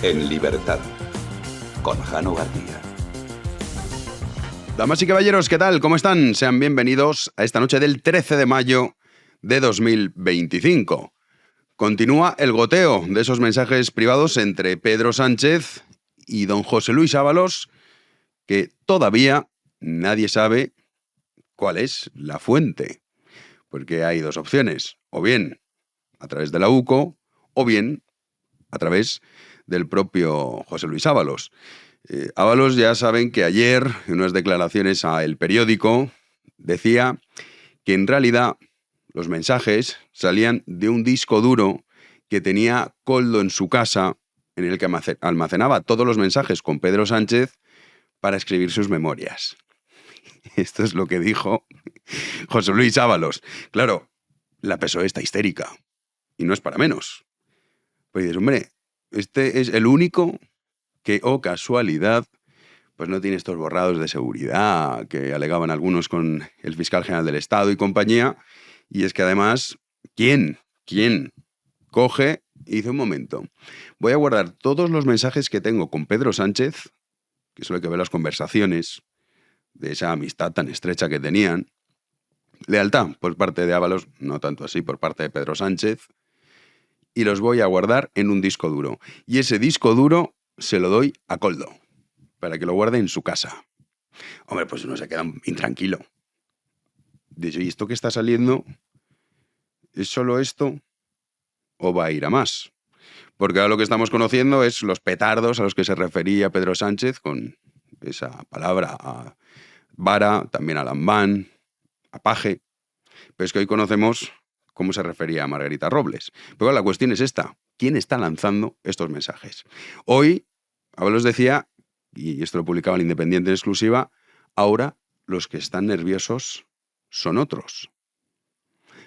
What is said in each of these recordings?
En libertad, con Jano García. Damas y caballeros, ¿qué tal? ¿Cómo están? Sean bienvenidos a esta noche del 13 de mayo de 2025. Continúa el goteo de esos mensajes privados entre Pedro Sánchez y don José Luis Ábalos, que todavía nadie sabe cuál es la fuente. Porque hay dos opciones, o bien a través de la UCO, o bien a través del propio José Luis Ábalos. Ábalos, ya saben que ayer, en unas declaraciones a El Periódico, decía que en realidad los mensajes salían de un disco duro que tenía Koldo en su casa, en el que almacenaba todos los mensajes con Pedro Sánchez para escribir sus memorias. Esto es lo que dijo José Luis Ábalos. Claro, la PSOE está histérica, y no es para menos. Pues dices, hombre, este es el único que, oh casualidad, pues no tiene estos borrados de seguridad que alegaban algunos con el fiscal general del Estado y compañía. Y es que además, ¿quién coge y dice, un momento, voy a guardar todos los mensajes que tengo con Pedro Sánchez, que es lo que ve las conversaciones de esa amistad tan estrecha que tenían, lealtad por parte de Ábalos, no tanto así por parte de Pedro Sánchez, y los voy a guardar en un disco duro. Y ese disco duro se lo doy a Koldo, para que lo guarde en su casa. Hombre, pues uno se queda intranquilo. Dice, ¿y esto que está saliendo es solo esto o va a ir a más? Porque ahora lo que estamos conociendo es los petardos a los que se refería Pedro Sánchez con esa palabra a vara, también a lambán, a paje. Pero es que hoy conocemos cómo se refería a Margarita Robles. Pero la cuestión es esta, ¿quién está lanzando estos mensajes? Hoy, Ábalos decía, y esto lo publicaba el Independiente en exclusiva, ahora los que están nerviosos son otros.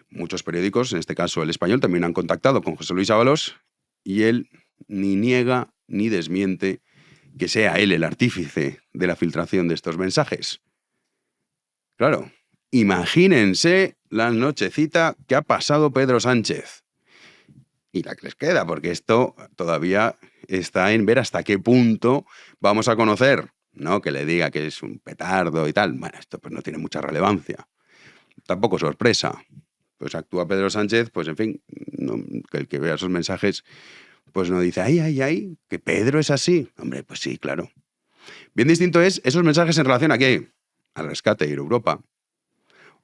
Muchos periódicos, en este caso El Español, también han contactado con José Luis Ábalos y él ni niega ni desmiente que sea él el artífice de la filtración de estos mensajes. Claro, imagínense la nochecita que ha pasado Pedro Sánchez. Y la que les queda, porque esto todavía está en ver hasta qué punto vamos a conocer, no que le diga que es un petardo y tal. Bueno, esto pues no tiene mucha relevancia. Tampoco sorpresa. Pues actúa Pedro Sánchez, pues en fin, no, que el que vea esos mensajes, pues no dice, ay, que Pedro es así. Hombre, pues sí, claro. Bien distinto es esos mensajes en relación a qué, al rescate de Europa,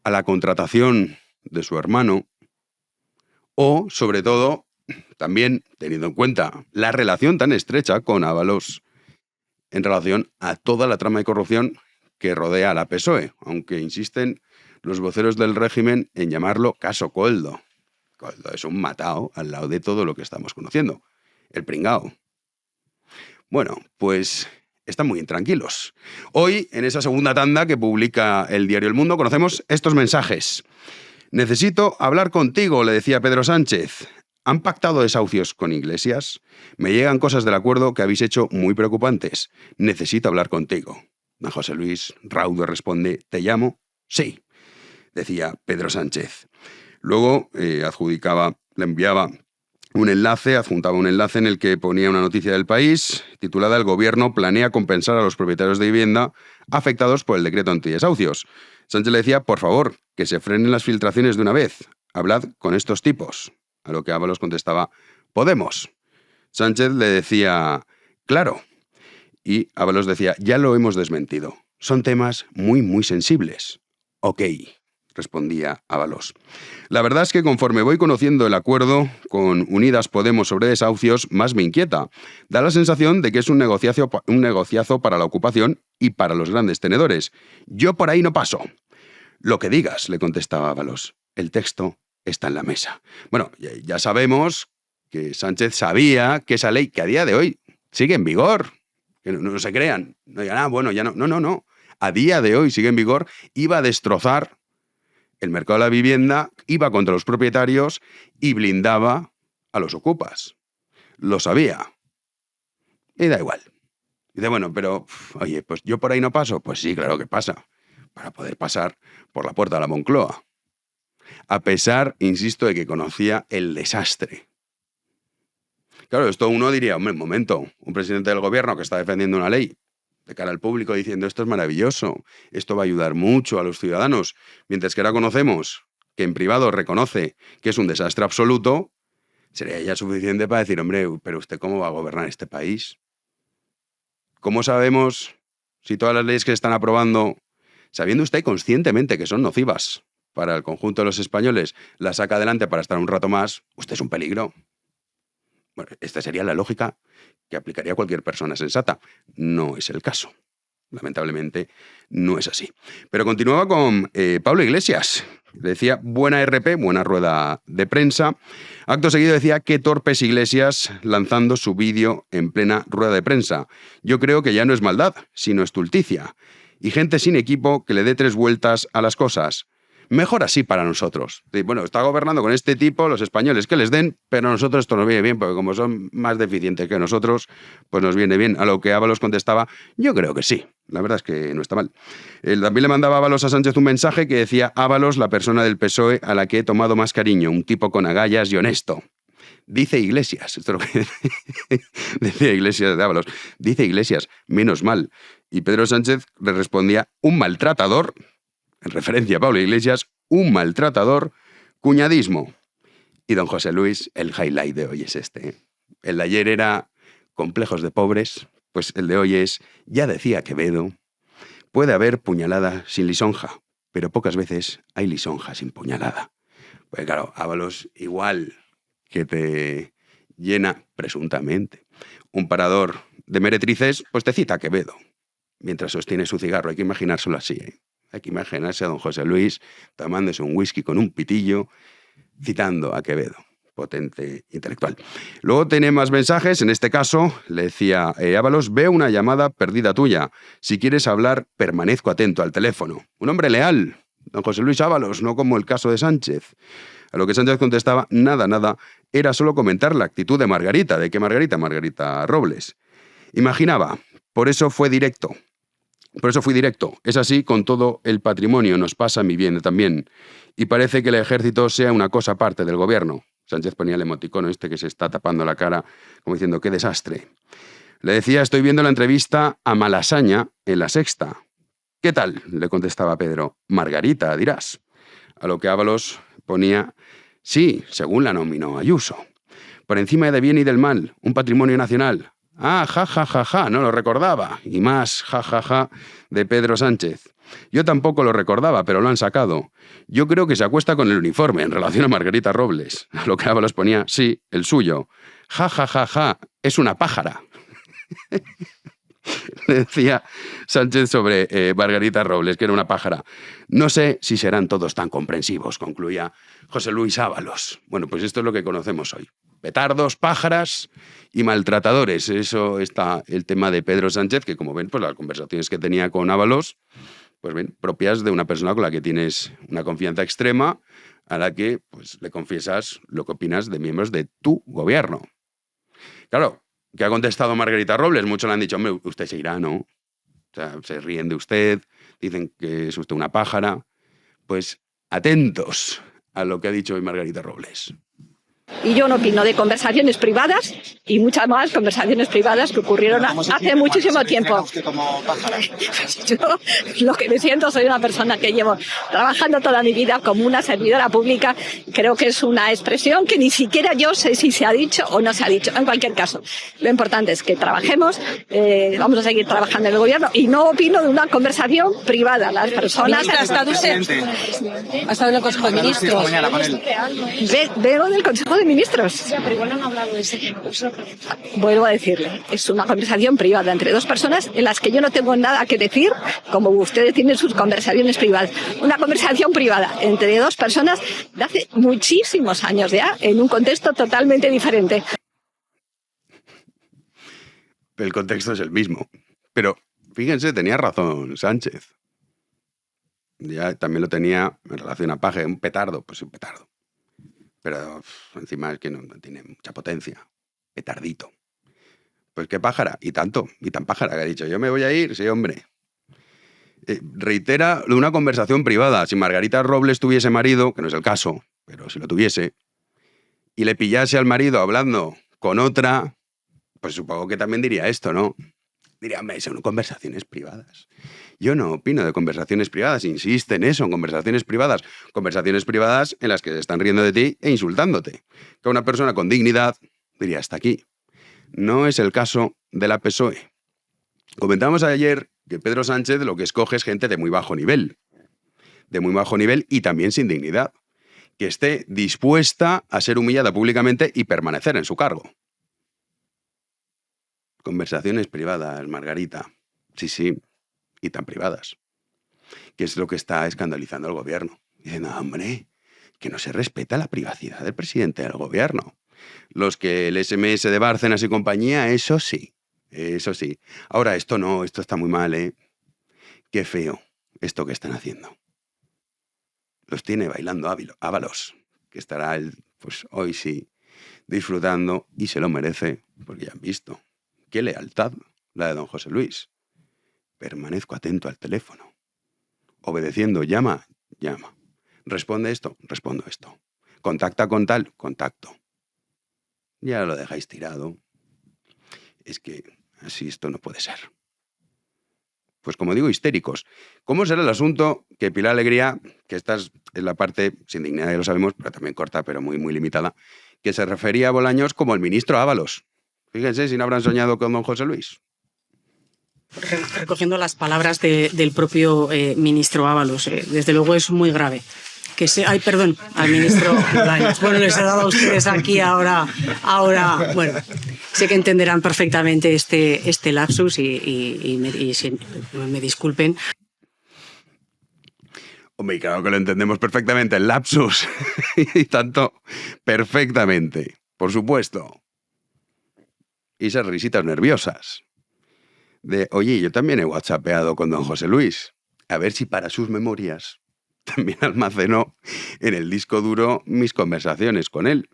a la contratación de su hermano, o, sobre todo, también teniendo en cuenta la relación tan estrecha con Ábalos en relación a toda la trama de corrupción que rodea a la PSOE, aunque insisten los voceros del régimen en llamarlo caso Koldo. Koldo es un matao al lado de todo lo que estamos conociendo. El pringao. Bueno, pues están muy intranquilos. Hoy, en esa segunda tanda que publica el diario El Mundo, conocemos estos mensajes. Necesito hablar contigo, le decía Pedro Sánchez. ¿Han pactado desahucios con Iglesias? Me llegan cosas del acuerdo que habéis hecho muy preocupantes. Necesito hablar contigo. Don José Luis raudo responde, ¿te llamo? Sí, decía Pedro Sánchez. Luego le enviaba un enlace, adjuntaba un enlace en el que ponía una noticia del País titulada «El gobierno planea compensar a los propietarios de vivienda afectados por el decreto antidesahucios». Sánchez le decía, por favor, que se frenen las filtraciones de una vez. Hablad con estos tipos. A lo que Ábalos contestaba, Podemos. Sánchez le decía, claro. Y Ábalos decía, ya lo hemos desmentido. Son temas muy, muy sensibles. Ok, respondía Ábalos. La verdad es que conforme voy conociendo el acuerdo con Unidas Podemos sobre desahucios, más me inquieta. Da la sensación de que es un negociazo para la ocupación y para los grandes tenedores. Yo por ahí no paso. Lo que digas, le contestaba Ábalos. El texto está en la mesa. Bueno, ya sabemos que Sánchez sabía que esa ley, que a día de hoy sigue en vigor, que no se crean, no digan, bueno, ya no. No. A día de hoy sigue en vigor, iba a destrozar el mercado de la vivienda, iba contra los propietarios y blindaba a los ocupas. Lo sabía. Y da igual. Dice, bueno, pero, oye, pues yo por ahí no paso. Pues sí, claro que pasa. Para poder pasar por la puerta de la Moncloa. A pesar, insisto, de que conocía el desastre. Claro, esto uno diría, hombre, un momento, un presidente del gobierno que está defendiendo una ley de cara al público diciendo esto es maravilloso, esto va a ayudar mucho a los ciudadanos, mientras que ahora conocemos que en privado reconoce que es un desastre absoluto, sería ya suficiente para decir, hombre, pero ¿usted cómo va a gobernar este país? ¿Cómo sabemos si todas las leyes que se están aprobando, sabiendo usted conscientemente que son nocivas para el conjunto de los españoles, las saca adelante para estar un rato más? Usted es un peligro. Bueno, esta sería la lógica que aplicaría cualquier persona sensata. No es el caso. Lamentablemente no es así. Pero continuaba con Pablo Iglesias. Le decía, buena RP, buena rueda de prensa. Acto seguido decía, qué torpes Iglesias lanzando su vídeo en plena rueda de prensa. Yo creo que ya no es maldad, sino estulticia. Y gente sin equipo que le dé 3 vueltas a las cosas. Mejor así para nosotros. Bueno, está gobernando con este tipo, los españoles que les den, pero a nosotros esto nos viene bien, porque como son más deficientes que nosotros, pues nos viene bien. A lo que Ábalos contestaba, yo creo que sí. La verdad es que no está mal. También le mandaba Ábalos a Sánchez un mensaje que decía, Ábalos, la persona del PSOE a la que he tomado más cariño, un tipo con agallas y honesto. Dice Iglesias, esto es lo que decía Iglesias de Ábalos, dice Iglesias, menos mal. Y Pedro Sánchez le respondía, un maltratador, en referencia a Pablo Iglesias, un maltratador, cuñadismo. Y don José Luis, el highlight de hoy es este. El de ayer era complejos de pobres, pues el de hoy es, ya decía Quevedo, puede haber puñalada sin lisonja, pero pocas veces hay lisonja sin puñalada. Pues claro, Ábalos igual que te llena, presuntamente, un parador de meretrices, pues te cita a Quevedo, mientras sostiene su cigarro. Hay que imaginárselo así, ¿eh? Hay que imaginarse a don José Luis tomándose un whisky con un pitillo, citando a Quevedo, potente intelectual. Luego tiene más mensajes, en este caso le decía Ábalos, veo una llamada perdida tuya. Si quieres hablar, permanezco atento al teléfono. Un hombre leal, don José Luis Ábalos, no como el caso de Sánchez. A lo que Sánchez contestaba, nada, era solo comentar la actitud de Margarita. ¿De qué Margarita? Margarita Robles. Imaginaba, por eso fui directo. Es así con todo el patrimonio, nos pasa a mi bien también. Y parece que el ejército sea una cosa aparte del gobierno. Sánchez ponía el emoticono este que se está tapando la cara, como diciendo, qué desastre. Le decía, estoy viendo la entrevista a Malasaña en La Sexta. ¿Qué tal? Le contestaba Pedro. Margarita, dirás. A lo que Ábalos ponía, sí, según la nominó Ayuso. Por encima de bien y del mal, un patrimonio nacional. Ah, ja, no lo recordaba. Y más, ja, de Pedro Sánchez. Yo tampoco lo recordaba, pero lo han sacado. Yo creo que se acuesta con el uniforme en relación a Margarita Robles. A lo que Ábalos ponía, sí, el suyo. Ja, es una pájara. Le decía Sánchez sobre Margarita Robles, que era una pájara. No sé si serán todos tan comprensivos, concluía José Luis Ábalos. Bueno, pues esto es lo que conocemos hoy. Petardos, pájaras y maltratadores. Eso está el tema de Pedro Sánchez, que como ven, pues las conversaciones que tenía con Ábalos, pues ven, propias de una persona con la que tienes una confianza extrema, a la que pues le confiesas lo que opinas de miembros de tu gobierno. Claro, ¿qué ha contestado Margarita Robles? Muchos le han dicho, hombre, usted se irá, ¿no? O sea, se ríen de usted, dicen que es usted una pájara. Pues atentos a lo que ha dicho hoy Margarita Robles. Y yo no opino de conversaciones privadas y muchas más conversaciones privadas que ocurrieron hace muchísimo tiempo. Yo lo que me siento, soy una persona que llevo trabajando toda mi vida como una servidora pública. Creo que es una expresión que ni siquiera yo sé si se ha dicho o no se ha dicho. En cualquier caso, lo importante es que trabajemos, vamos a seguir trabajando en el gobierno y no opino de una conversación privada. Las personas... ¿Ha estado usted? ¿Ha estado en el Consejo de Ministros? Vengo del Consejo de Ministros. Ya, pero igual no han hablado de ese tema. Vuelvo a decirle, es una conversación privada entre dos personas en las que yo no tengo nada que decir, como ustedes tienen sus conversaciones privadas. Una conversación privada entre dos personas de hace muchísimos años ya, en un contexto totalmente diferente. El contexto es el mismo. Pero fíjense, tenía razón Sánchez. Ya también lo tenía en relación a Paje, un petardo, pues un petardo. Pero encima es que no tiene mucha potencia. Petardito. Pues qué pájara, y tanto, y tan pájara que ha dicho, yo me voy a ir, sí, hombre. Reitera lo de una conversación privada. Si Margarita Robles tuviese marido, que no es el caso, pero si lo tuviese, y le pillase al marido hablando con otra, pues supongo que también diría esto, ¿no? Diría, hombre, son conversaciones privadas. Yo no opino de conversaciones privadas, insiste en eso, en conversaciones privadas en las que se están riendo de ti e insultándote. Que una persona con dignidad diría, hasta aquí. No es el caso de la PSOE. Comentamos ayer que Pedro Sánchez lo que escoge es gente de muy bajo nivel y también sin dignidad, que esté dispuesta a ser humillada públicamente y permanecer en su cargo. Conversaciones privadas, Margarita. Sí, y tan privadas. Que es lo que está escandalizando al gobierno. Dicen, no, hombre, que no se respeta la privacidad del presidente del gobierno. Los que el SMS de Bárcenas y compañía, eso sí. Ahora, esto no, esto está muy mal, ¿eh? Qué feo esto que están haciendo. Los tiene bailando Ábalos, que estará él, pues hoy sí, disfrutando y se lo merece, porque ya han visto. Qué lealtad la de don José Luis. Permanezco atento al teléfono. Obedeciendo, llama. Responde esto, respondo esto. Contacta con tal, contacto. Ya lo dejáis tirado. Es que así esto no puede ser. Pues como digo, histéricos. ¿Cómo será el asunto que Pilar Alegría, que esta es la parte, sin dignidad ya lo sabemos, pero también corta, pero muy, muy limitada, que se refería a Bolaños como el ministro Ábalos? Fíjense si no habrán soñado con don José Luis. Recogiendo las palabras del propio ministro Ábalos, desde luego es muy grave. Ay, perdón, al ministro Bolaños. Bueno, les he dado a ustedes aquí ahora, bueno, sé que entenderán perfectamente este lapsus y me disculpen. Hombre, claro que lo entendemos perfectamente, el lapsus, y tanto perfectamente, por supuesto. Y esas risitas nerviosas de, oye, yo también he whatsappeado con don José Luis, a ver si para sus memorias también almacenó en el disco duro mis conversaciones con él.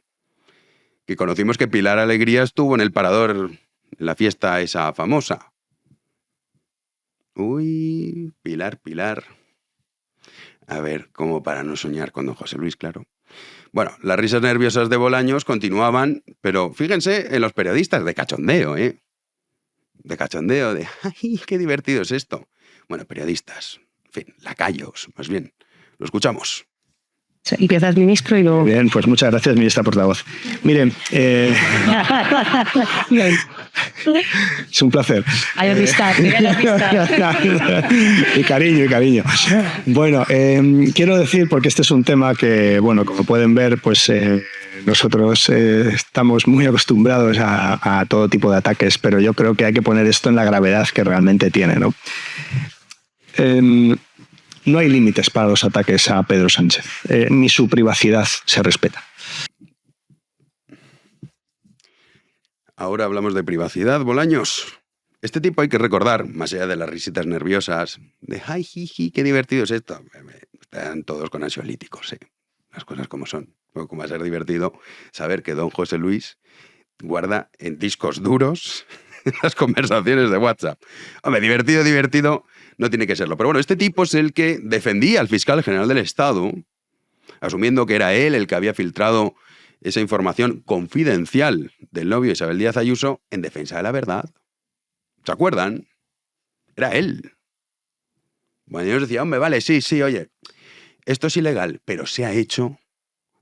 Que conocimos que Pilar Alegría estuvo en el Parador, en la fiesta esa famosa. Uy, Pilar. A ver, ¿cómo para no soñar con don José Luis, claro? Bueno, las risas nerviosas de Bolaños continuaban, pero fíjense en los periodistas de cachondeo, ¿eh? De cachondeo, de ¡ay, qué divertido es esto! Bueno, periodistas, en fin, lacayos, más bien. Lo escuchamos. Empiezas, ministro, y luego... Bien, pues muchas gracias, ministra portavoz. Miren, es un placer. Hay amistad. Y cariño. Bueno, quiero decir, porque este es un tema que, bueno, como pueden ver, pues nosotros estamos muy acostumbrados a todo tipo de ataques, pero yo creo que hay que poner esto en la gravedad que realmente tiene, ¿no? No hay límites para los ataques a Pedro Sánchez, ni su privacidad se respeta. Ahora hablamos de privacidad, Bolaños. Este tipo hay que recordar, más allá de las risitas nerviosas, de ¡ay, jiji, qué divertido es esto! Están todos con ansiolíticos, las cosas como son. Como va a ser divertido saber que don José Luis guarda en discos duros las conversaciones de WhatsApp. Hombre, divertido no tiene que serlo. Pero bueno, este tipo es el que defendía al fiscal general del Estado, asumiendo que era él el que había filtrado esa información confidencial del novio Isabel Díaz Ayuso en defensa de la verdad. ¿Se acuerdan? Era él. Bueno, yo os decía, hombre, vale, sí, oye, esto es ilegal, pero se ha hecho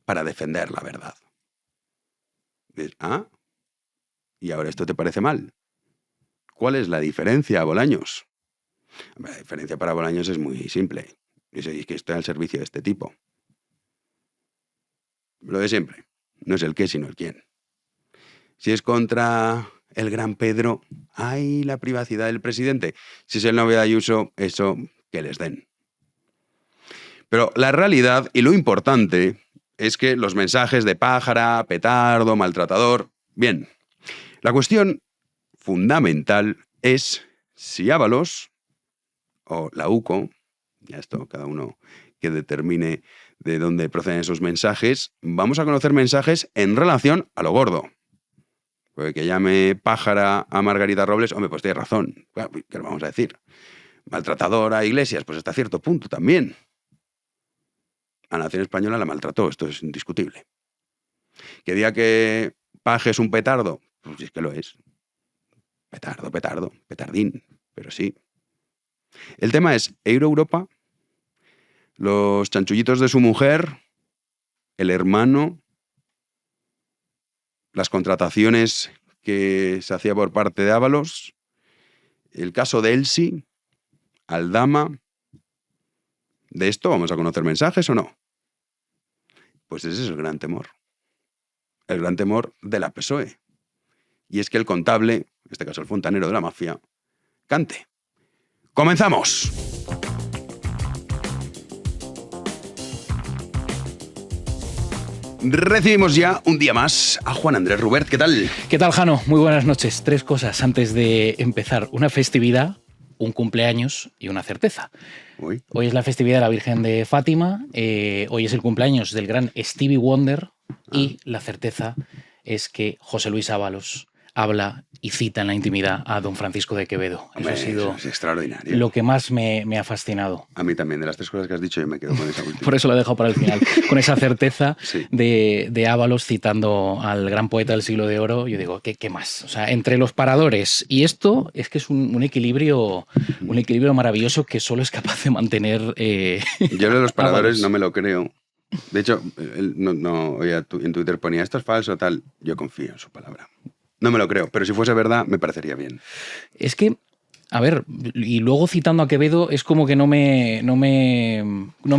para defender la verdad. ¿Ah? ¿Y ahora esto te parece mal? ¿Cuál es la diferencia, Bolaños? La diferencia para Bolaños es muy simple. Es que estoy al servicio de este tipo. Lo de siempre. No es el qué, sino el quién. Si es contra el gran Pedro, ¡ay, la privacidad del presidente! Si es el novio de Ayuso, eso que les den. Pero la realidad y lo importante es que los mensajes de pájara, petardo, maltratador... Bien, la cuestión fundamental es si Ábalos o la UCO, ya esto cada uno que determine de dónde proceden esos mensajes, vamos a conocer mensajes en relación a lo gordo. Porque que llame pájara a Margarita Robles, hombre, pues tiene razón. ¿Qué le vamos a decir? Maltratadora a Iglesias, pues hasta cierto punto también. A la nación española la maltrató, esto es indiscutible. Que diga que Paje es un petardo. Pues sí, es que lo es. Petardo, petardín. Pero sí. El tema es Europa, los chanchullitos de su mujer, el hermano, las contrataciones que se hacía por parte de Ábalos, el caso de Elsi, Aldama. ¿De esto vamos a conocer mensajes o no? Pues ese es el gran temor. El gran temor de la PSOE. Y es que el contable, en este caso el fontanero de la mafia, cante. ¡Comenzamos! Recibimos ya un día más a Juan Andrés Rubert. ¿Qué tal? ¿Qué tal, Jano? Muy buenas noches. 3 cosas antes de empezar. Una festividad, un cumpleaños y una certeza. Hoy es la festividad de la Virgen de Fátima, hoy es el cumpleaños del gran Stevie Wonder y la certeza es que José Luis Ábalos habla y cita en la intimidad a don Francisco de Quevedo. Hombre, eso ha sido es extraordinario. lo que más me ha fascinado. A mí también, de las 3 cosas que has dicho, yo me quedo con esa última. Por eso lo he dejado para el final. Con esa certeza Sí. de Ábalos citando al gran poeta del siglo de oro, yo digo, ¿qué más? O sea, entre los paradores y esto es que es un equilibrio maravilloso que solo es capaz de mantener. Yo lo de los paradores Ábalos. no me lo creo. De hecho, en Twitter ponía esto es falso, tal. Yo confío en su palabra. No me lo creo, pero si fuese verdad, me parecería bien. Es que, a ver, y luego citando a Quevedo, es como que no me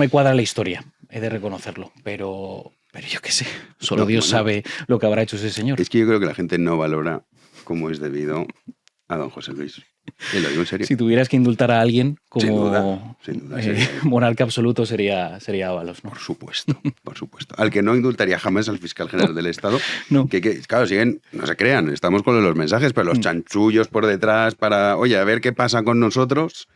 cuadra la historia, he de reconocerlo, pero yo qué sé, solo Dios sabe lo que habrá hecho ese señor. Es que yo creo que la gente no valora como es debido a don José Luis. Y lo digo en serio. Si tuvieras que indultar a alguien como Sin duda, sería él. monarca absoluto sería Ábalos, ¿no? Por supuesto. Al que no indultaría jamás al fiscal general del Estado. No. Que, claro, siguen, no se crean, estamos con los mensajes, pero los chanchullos por detrás para, oye, a ver qué pasa con nosotros.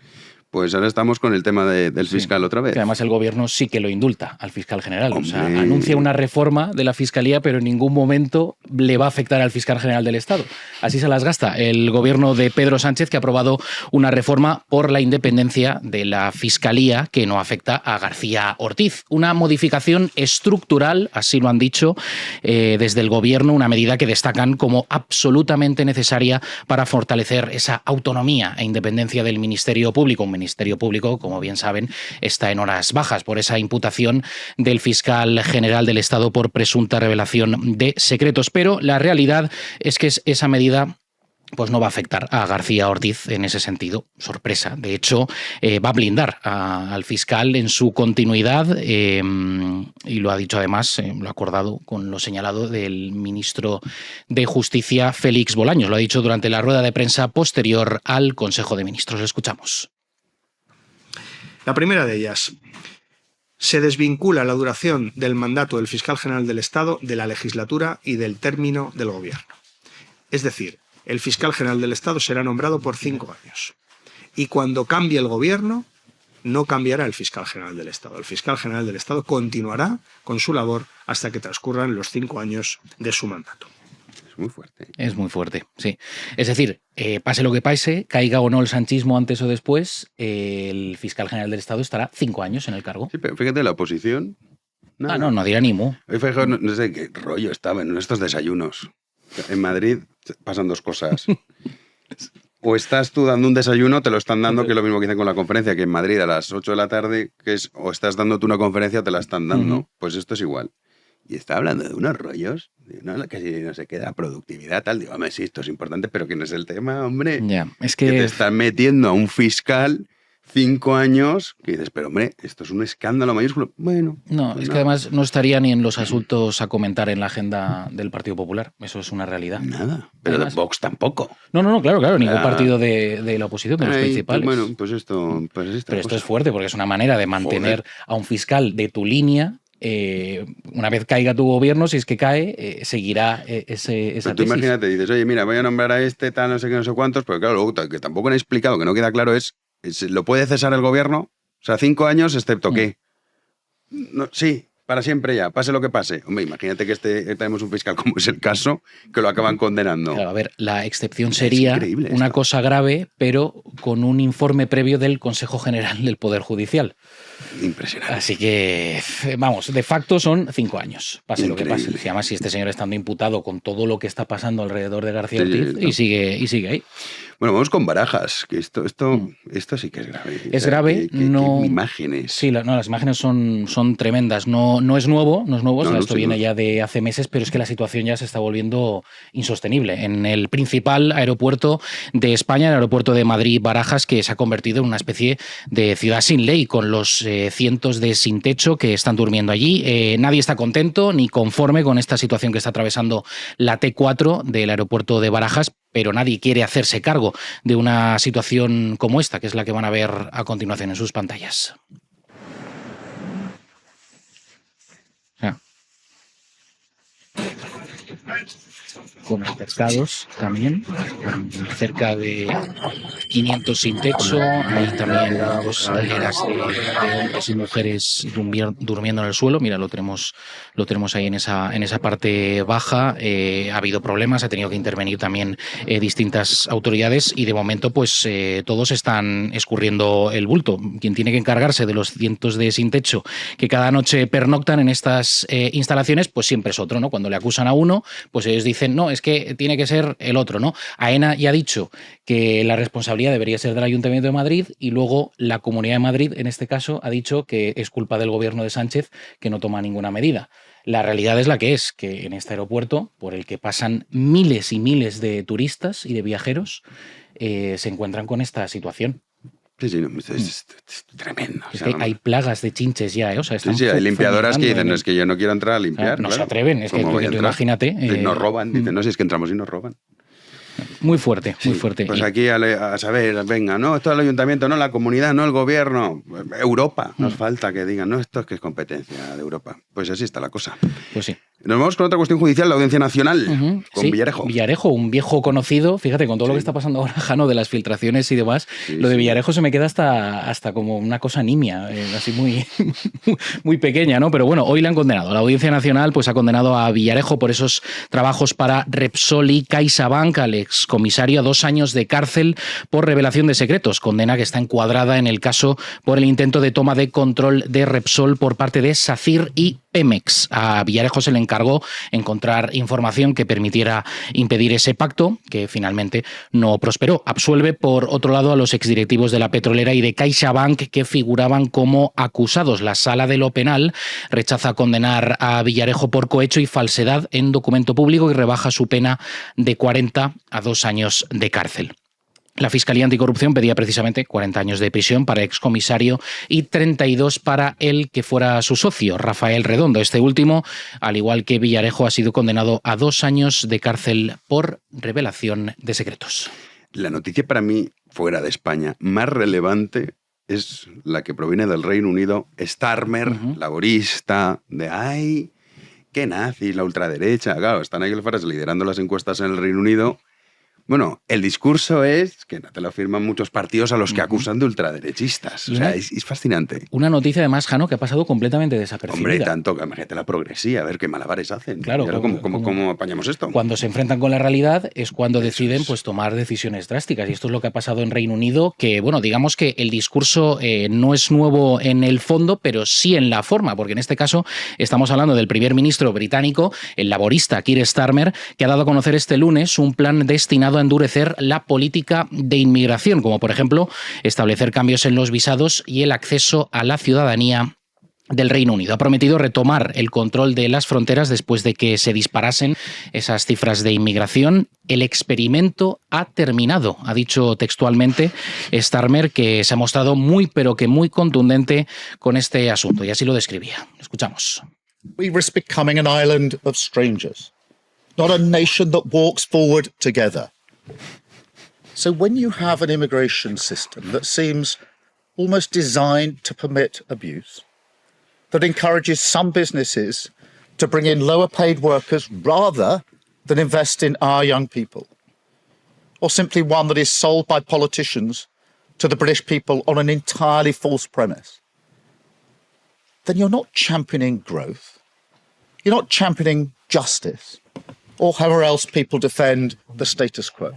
Pues ahora estamos con el tema del fiscal otra vez. Que además el gobierno sí que lo indulta al fiscal general. Hombre. O sea, anuncia una reforma de la fiscalía, pero en ningún momento le va a afectar al fiscal general del Estado. Así se las gasta el gobierno de Pedro Sánchez, que ha aprobado una reforma por la independencia de la fiscalía que no afecta a García Ortiz. Una modificación estructural, así lo han dicho desde el gobierno, una medida que destacan como absolutamente necesaria para fortalecer esa autonomía e independencia del Ministerio Público. Un Ministerio Público, como bien saben, está en horas bajas por esa imputación del fiscal general del Estado por presunta revelación de secretos. Pero la realidad es que esa medida pues no va a afectar a García Ortiz en ese sentido. Sorpresa. De hecho, va a blindar al fiscal en su continuidad y lo ha dicho además, lo ha acordado con lo señalado del ministro de Justicia, Félix Bolaños. Lo ha dicho durante la rueda de prensa posterior al Consejo de Ministros. Escuchamos. La primera de ellas, se desvincula la duración del mandato del fiscal general del Estado de la legislatura y del término del gobierno. Es decir, el fiscal general del Estado será nombrado por 5 años. Y cuando cambie el gobierno, no cambiará el fiscal general del Estado. El fiscal general del Estado continuará con su labor hasta que transcurran los 5 años de su mandato. Es muy fuerte. Es muy fuerte, sí. Es decir, pase lo que pase, caiga o no el sanchismo antes o después, el fiscal general del Estado estará 5 años en el cargo. Sí, pero fíjate, la oposición... nada. No dirá ni mu. Hoy Feijóo, no sé qué rollo estaba en estos desayunos. En Madrid pasan 2 cosas. O estás tú dando un desayuno, te lo están dando, que es lo mismo que dicen con la conferencia, que en Madrid a las 8 de la tarde, que es o estás dando tú una conferencia o te la están dando. Pues esto es igual. Y está hablando de unos rollos, que si no se queda productividad, tal. Digo, hombre, sí, esto es importante, pero ¿quién es el tema, hombre? Ya, es Que te que están metiendo a un fiscal 5 años, que dices, pero hombre, esto es un escándalo mayúsculo. Bueno. no, pues es que nada. además no estaría ni en los asuntos a comentar en la agenda del Partido Popular. Eso es una realidad. Nada. Pero Además- de Vox tampoco. No, claro, ningún Ah. partido de la oposición, de los Ay, principales. pues bueno, pues esto. Pues esta Pero esto cosa. es fuerte porque es una manera de mantener a un fiscal de tu línea. Una vez caiga tu gobierno, si es que cae, seguirá esa Pero tú tesis. imagínate, dices, oye, mira, voy a nombrar a este, tal, no sé qué, no sé cuántos, pero claro, luego que tampoco han explicado, que no queda claro, es ¿lo puede cesar el gobierno? O sea, 5 años, excepto qué. No, sí, para siempre ya, pase lo que pase. Hombre, imagínate que tenemos un fiscal, como es el caso, que lo acaban condenando. Claro, a ver, la excepción Es sería increíble una esto. cosa grave, pero con un informe previo del Consejo General del Poder Judicial. Impresionante. Así que, vamos, de facto son 5 años, pase lo que Increíble. pase. Y además, si este señor estando imputado con todo lo que está pasando alrededor de García Sí, Ortiz no. y sigue ahí. Bueno, vamos con Barajas, que esto sí que es grave. Es grave, no. ¿Qué imágenes? Sí, las imágenes son tremendas. No es nuevo, o sea, esto sí, viene no. ya de hace meses, pero es que la situación ya se está volviendo insostenible. En el principal aeropuerto de España, el aeropuerto de Madrid-Barajas, que se ha convertido en una especie de ciudad sin ley, con los cientos de sin techo que están durmiendo allí. Nadie está contento ni conforme con esta situación que está atravesando la T4 del aeropuerto de Barajas, pero nadie quiere hacerse cargo de una situación como esta, que es la que van a ver a continuación en sus pantallas. Comen pescados también, cerca de 500 sin techo, hay también hileras de hombres y mujeres durmiendo en el suelo. Mira, lo tenemos ahí en esa parte baja. Ha habido problemas, ha tenido que intervenir también distintas autoridades y de momento pues todos están escurriendo el bulto. Quien tiene que encargarse de los cientos de sin techo que cada noche pernoctan en estas instalaciones, pues siempre es otro, ¿no? Cuando le acusan a uno, pues ellos dicen, no, es que tiene que ser el otro, ¿no? AENA ya ha dicho que la responsabilidad debería ser del Ayuntamiento de Madrid y luego la Comunidad de Madrid, en este caso, ha dicho que es culpa del gobierno de Sánchez que no toma ninguna medida. La realidad es la que es, que en este aeropuerto, por el que pasan miles y miles de turistas y de viajeros, se encuentran con esta situación. Sí, no, es tremendo. Es que hay plagas de chinches ya, ¿eh? O sea, sí, hay limpiadoras que dicen, no, es que yo no quiero entrar a limpiar. No claro. se atreven, es que tú imagínate. Nos roban, dicen, no, si es que entramos y nos roban. Muy fuerte, muy fuerte. Pues aquí a saber, venga, no, esto es el ayuntamiento, no la comunidad, no el gobierno, Europa, nos falta que digan, no, esto es que es competencia de Europa. Pues así está la cosa. Pues sí. Nos vamos con otra cuestión judicial, la Audiencia Nacional, con sí, Villarejo. Villarejo, un viejo conocido, fíjate, con todo lo que está pasando ahora, Jano, de las filtraciones y demás, lo de Villarejo se me queda hasta como una cosa nimia, así muy pequeña, ¿no? Pero bueno, hoy le han condenado. La Audiencia Nacional pues ha condenado a Villarejo por esos trabajos para Repsol y CaixaBank, al excomisario, a 2 años de cárcel por revelación de secretos, condena que está encuadrada en el caso por el intento de toma de control de Repsol por parte de SACIR y Pemex. A Villarejo se le encargó encontrar información que permitiera impedir ese pacto, que finalmente no prosperó. Absuelve, por otro lado, a los exdirectivos de la petrolera y de CaixaBank que figuraban como acusados. La Sala de lo Penal rechaza condenar a Villarejo por cohecho y falsedad en documento público y rebaja su pena de 40 a 2 años de cárcel. La Fiscalía Anticorrupción pedía precisamente 40 años de prisión para el excomisario y 32 para el que fuera su socio, Rafael Redondo. Este último, al igual que Villarejo, ha sido condenado a 2 años de cárcel por revelación de secretos. La noticia para mí, fuera de España, más relevante es la que proviene del Reino Unido. Starmer, laborista, de ¡ay! ¡Qué nazis! La ultraderecha. Claro, están ahí los faras liderando las encuestas en el Reino Unido. Bueno, el discurso es que no te lo firman muchos partidos a los que acusan de ultraderechistas. O sea, es fascinante. Una noticia, además, Jano, que ha pasado completamente desapercibida. Hombre, tanto que imagínate la progresía, a ver qué malabares hacen. Claro. ¿Cómo apañamos esto? Cuando se enfrentan con la realidad es cuando deciden pues, tomar decisiones drásticas. Y esto es lo que ha pasado en Reino Unido, que, bueno, digamos que el discurso no es nuevo en el fondo, pero sí en la forma, porque en este caso estamos hablando del primer ministro británico, el laborista Keir Starmer, que ha dado a conocer este lunes un plan destinado a endurecer la política de inmigración, como por ejemplo establecer cambios en los visados y el acceso a la ciudadanía del Reino Unido. Ha prometido retomar el control de las fronteras después de que se disparasen esas cifras de inmigración. El experimento ha terminado, ha dicho textualmente Starmer, que se ha mostrado muy pero que muy contundente con este asunto, y así lo describía. Escuchamos. We risk becoming an island of strangers, not a nation that walks forward together. So when you have an immigration system that seems almost designed to permit abuse, that encourages some businesses to bring in lower paid workers rather than invest in our young people, or simply one that is sold by politicians to the British people on an entirely false premise, then you're not championing growth, you're not championing justice, or however else people defend the status quo.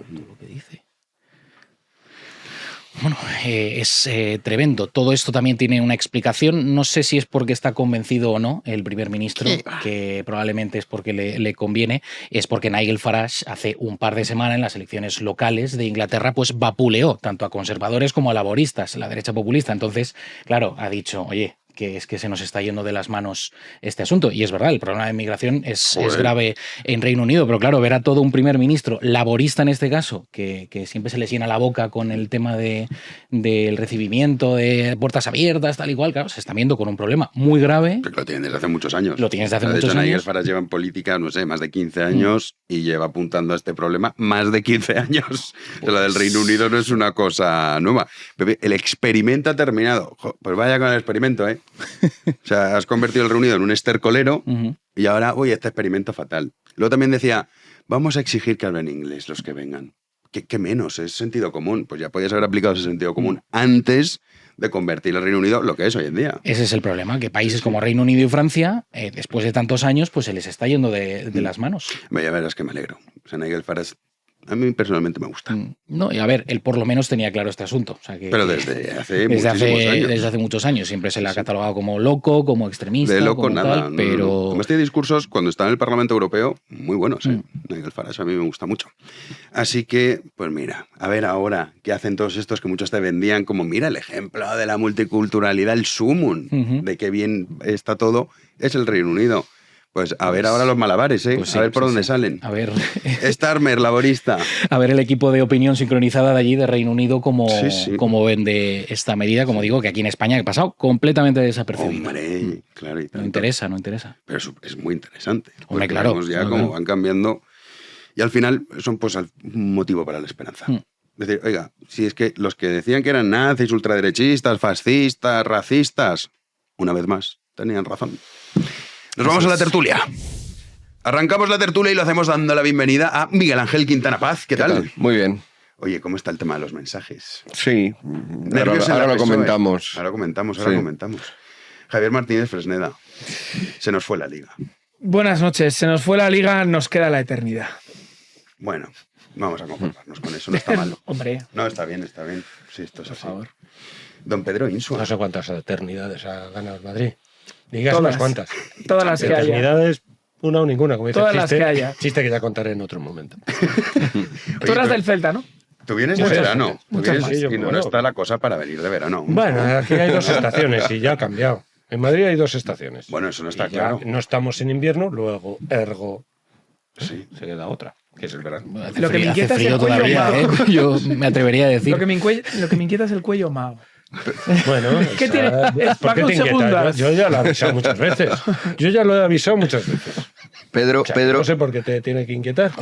Bueno, es tremendo. Todo esto también tiene una explicación. No sé si es porque está convencido o no el primer ministro, que probablemente es porque le conviene. Es porque Nigel Farage hace un par de semanas en las elecciones locales de Inglaterra pues vapuleó tanto a conservadores como a laboristas, la derecha populista. Entonces, claro, ha dicho, oye, que es que se nos está yendo de las manos este asunto. Y es verdad, el problema de migración es grave en Reino Unido, pero claro, ver a todo un primer ministro, laborista en este caso, que siempre se les llena la boca con el tema del recibimiento, de puertas abiertas, tal y cual, claro, se está viendo con un problema muy grave. Que lo tienen desde hace muchos años. Lo tienen desde hace de muchos hecho, años. Nigel Farage lleva en política, no sé, más de 15 años y lleva apuntando a este problema más de 15 años. La del Reino Unido no es una cosa nueva. Pepe, el experimento ha terminado. Pues vaya con el experimento, ¿eh? O sea, has convertido el Reino Unido en un estercolero y ahora, uy, este experimento fatal. Luego también decía, vamos a exigir que hablen inglés los que vengan. ¿Qué menos? Es sentido común. Pues ya podías haber aplicado ese sentido común antes de convertir el Reino Unido lo que es hoy en día. Ese es el problema, que países como Reino Unido y Francia, después de tantos años, pues se les está yendo de las manos. Ya verás que me alegro. O sea, Nigel Farage, a mí personalmente me gusta. No, y a ver, él por lo menos tenía claro este asunto. O sea, pero desde hace muchísimos años. Desde hace muchos años. Siempre se le ha catalogado como loco, como extremista. De loco como nada. Tal, pero... Como este discursos, cuando está en el Parlamento Europeo, muy buenos, ¿eh? Nigel Farage a mí me gusta mucho. Así que, pues mira, a ver ahora qué hacen todos estos que muchos te vendían como, mira, el ejemplo de la multiculturalidad, el sumum de qué bien está todo, es el Reino Unido. Pues a ver ahora los malabares, ¿eh? Pues sí, a ver por dónde sí. salen. A ver. Starmer, laborista. A ver el equipo de opinión sincronizada de allí, de Reino Unido, cómo vende esta medida. Como digo, que aquí en España ha pasado completamente desapercibido. Hombre, claro. Y no interesa, no interesa. Pero es muy interesante. Hombre, claro. Vemos ya cómo van cambiando. Y al final son pues un motivo para la esperanza. Es decir, oiga, si es que los que decían que eran nazis, ultraderechistas, fascistas, racistas, una vez más, tenían razón. Nos vamos a la tertulia. Arrancamos la tertulia y lo hacemos dando la bienvenida a Miguel Ángel Quintana Paz. ¿Qué tal? Muy bien. Oye, ¿cómo está el tema de los mensajes? Sí, ahora lo comentamos. Ahora comentamos. Javier Martínez Fresneda, se nos fue la liga. Buenas noches, se nos fue la liga, nos queda la eternidad. Bueno, vamos a conformarnos con eso, no está mal. Hombre. No, está bien. Sí, esto es Por así. favor. Don Pedro Insua. No sé cuántas eternidades ha ganado el Madrid. Digas Todas. unas cuantas. Todas las que haya. Eternidades, una o ninguna, como dice Todas el las chiste. que haya. Chiste que ya contaré en otro momento. Tú eras del Celta, ¿no? Tú vienes de Muchas verano. veces. Tú Muchas vienes, más. y no Bueno. está la cosa para venir de verano. Bueno, aquí hay dos estaciones y ya ha cambiado. En Madrid hay dos estaciones. Bueno, eso no está Y ya claro. no estamos en invierno, luego, ergo, Sí. se queda otra, que es el verano. Lo que me inquieta hace es frío el cuello todavía, mao. Yo me atrevería a decir. Lo que me inquieta es el cuello mao. Bueno, ¿Qué esa- tiene? ¿por Va qué con te inquieta? segundas. Yo ya lo he avisado muchas veces. Pedro, O sea, Pedro, no sé por qué te tiene que inquietar.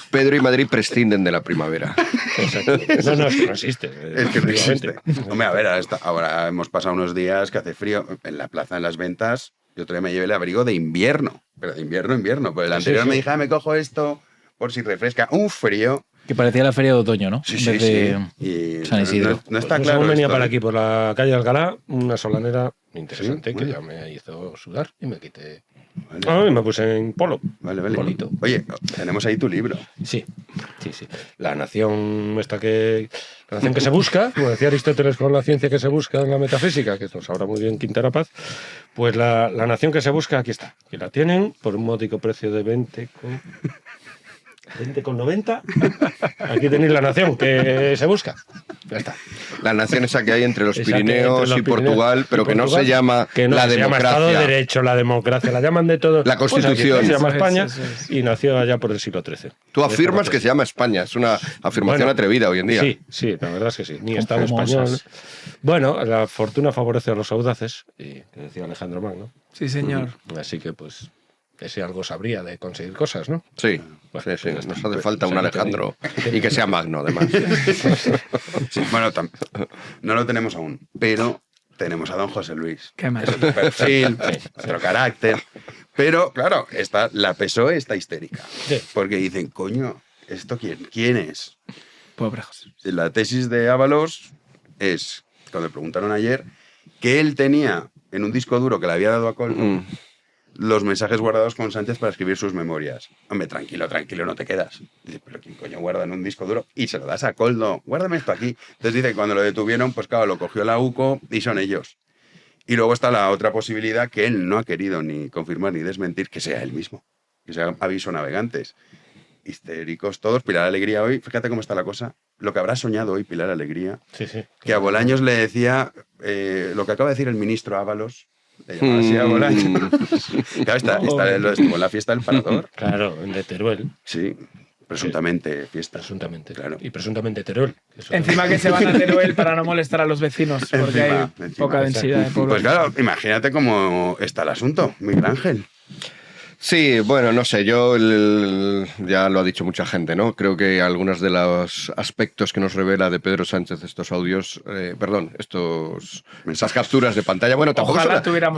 Pedro y Madrid prescinden de la primavera. Exacto. No, es que no existe. Es que no existe. efectivamente. Hombre, a ver, ahora hemos pasado unos días que hace frío en la plaza, en las ventas. Yo todavía me llevé el abrigo de invierno, pero de invierno. Pues el anterior sí. me dije, me cojo esto por si refresca. Un frío. Que parecía la feria de otoño, ¿no? Sí, En sí, vez de Y San Isidro. no está Pues claro. según venía esto, para ¿eh? aquí por la calle Alcalá, una solanera interesante Sí, que bueno. ya me hizo sudar y me quité. Vale. Y me puse en polo. Vale. Polito. Oye, tenemos ahí tu libro. Sí. La nación la nación que se busca, como decía Aristóteles con la ciencia que se busca en la metafísica, que esto sabrá muy bien Quintana Paz, pues la nación que se busca aquí está. Aquí la tienen por un módico precio de 20,90. Aquí tenéis la nación que se busca. Ya está. La nación esa que hay entre los Esa que Pirineos entre los y Pirineos Portugal, y pero que no Portugal, se llama que no la se llama Estado de democracia. Derecho, la democracia, la llaman de todo. La Pues aquí Constitución. se llama Eso es, España eso es. y nació allá por el siglo XIII. Tú afirmas que se llama España. Es una afirmación Bueno, atrevida hoy en día. Sí, la verdad es que sí. Ni Estado ¿Cómo español. osas? Bueno, la fortuna favorece a los audaces, y que decía Alejandro Magno. Sí, señor. Así que, pues, ese algo sabría de conseguir cosas, ¿no? Sí, Bueno, sí, sí. pues ya Nos está. hace falta O sea, un que Alejandro tenéis- y que sea magno, además. Sí, bueno, no lo tenemos aún, pero tenemos a don José Luis. Qué mal. Es otro perfil, otro carácter. Pero, claro, la PSOE está histérica. Sí. Porque dicen, coño, ¿esto quién es? Pobre José. La tesis de Ábalos es, cuando le preguntaron ayer, que él tenía en un disco duro que le había dado a Colmo, los mensajes guardados con Sánchez para escribir sus memorias. Hombre, tranquilo, no te quedas. Dice, pero ¿quién coño guarda en un disco duro? Y se lo das a Koldo, guárdame esto aquí. Entonces dice que cuando lo detuvieron, pues claro, lo cogió la UCO y son ellos. Y luego está la otra posibilidad que él no ha querido ni confirmar ni desmentir, que sea él mismo, que sea Aviso Navegantes. Histéricos todos, Pilar Alegría hoy, fíjate cómo está la cosa, lo que habrá soñado hoy Pilar Alegría, Sí, sí. que a Bolaños le decía lo que acaba de decir el ministro Ábalos, le llamaba así a Bolaños. Claro, estuvo en la fiesta del Parador. Claro, de Teruel. Sí, presuntamente fiesta. Presuntamente, claro. Y presuntamente Teruel. Encima que se van a Teruel para no molestar a los vecinos, porque hay poca densidad de población. Pues claro, imagínate cómo está el asunto, Miguel Ángel. Sí, bueno, no sé, ya lo ha dicho mucha gente, ¿no? Creo que algunos de los aspectos que nos revela de Pedro Sánchez estos audios, esas capturas de pantalla, bueno, tampoco Ojalá tuviéramos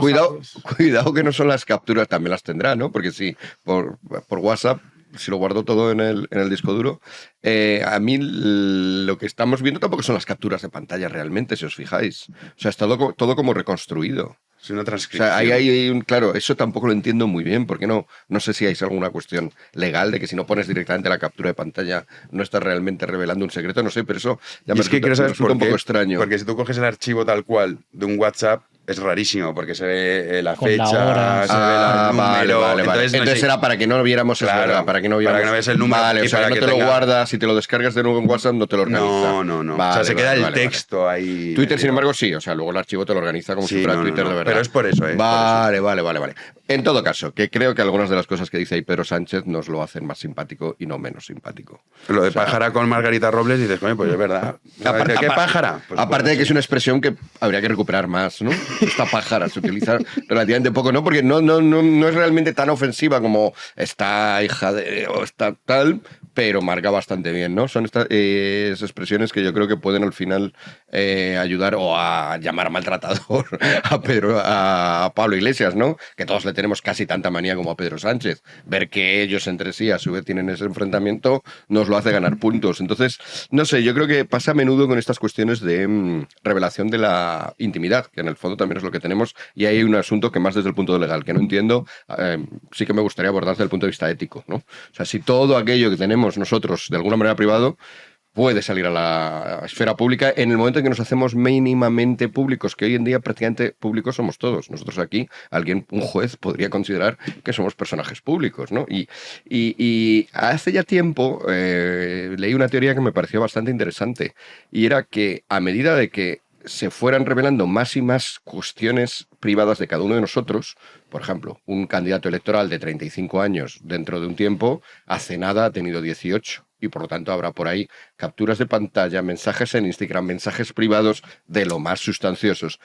cuidado que no son las capturas, también las tendrá, ¿no? Porque sí, por WhatsApp, si lo guardo todo en el disco duro, a mí lo que estamos viendo tampoco son las capturas de pantalla realmente, si os fijáis. O sea, está todo como reconstruido. Es una transcripción. O sea, hay claro, eso tampoco lo entiendo muy bien, porque no sé si hay alguna cuestión legal de que si no pones directamente la captura de pantalla no estás realmente revelando un secreto, no sé, pero eso ya me resulta un poco extraño. Porque si tú coges el archivo tal cual de un WhatsApp, es rarísimo, porque se ve la Con fecha, la hora. se ve el número. Vale. Entonces era para que no viéramos, claro, es verdad, para que no veas el número. Vale, Y o sea, para no que te lo tenga... guardas, si te lo descargas de nuevo en WhatsApp no te lo organiza. No. Vale, o sea, se queda el texto vale. ahí. Twitter, sin embargo, sí, o sea, luego el archivo te lo organiza como si fuera Twitter de verdad. Pero es por eso, Vale. En todo caso, que creo que algunas de las cosas que dice ahí Pedro Sánchez nos lo hacen más simpático y no menos simpático. Lo de pájara con Margarita Robles, dices, coño, pues es verdad. ¿De qué pájara? Pues aparte de que es una expresión que habría que recuperar más, ¿no? Esta pájara se utiliza relativamente poco, ¿no? Porque no es realmente tan ofensiva como esta hija de o esta tal, pero marca bastante bien, ¿no? Son estas expresiones que yo creo que pueden al final ayudar o a llamar maltratador a Pablo Iglesias, ¿no? Que todos le tenemos casi tanta manía como a Pedro Sánchez. Ver que ellos entre sí a su vez tienen ese enfrentamiento nos lo hace ganar puntos. Entonces, no sé, yo creo que pasa a menudo con estas cuestiones de revelación de la intimidad, que en el fondo también es lo que tenemos, y hay un asunto que más desde el punto legal, que no entiendo, sí que me gustaría abordar desde el punto de vista ético, ¿no? O sea, si todo aquello que tenemos nosotros de alguna manera privado puede salir a la esfera pública en el momento en que nos hacemos mínimamente públicos, que hoy en día prácticamente públicos somos todos. Nosotros aquí, un juez podría considerar que somos personajes públicos, ¿no? Y hace ya tiempo leí una teoría que me pareció bastante interesante, y era que a medida de que se fueran revelando más y más cuestiones privadas de cada uno de nosotros, por ejemplo, un candidato electoral de 35 años dentro de un tiempo, hace nada ha tenido 18. Y por lo tanto habrá por ahí capturas de pantalla, mensajes en Instagram, mensajes privados de lo más sustanciosos.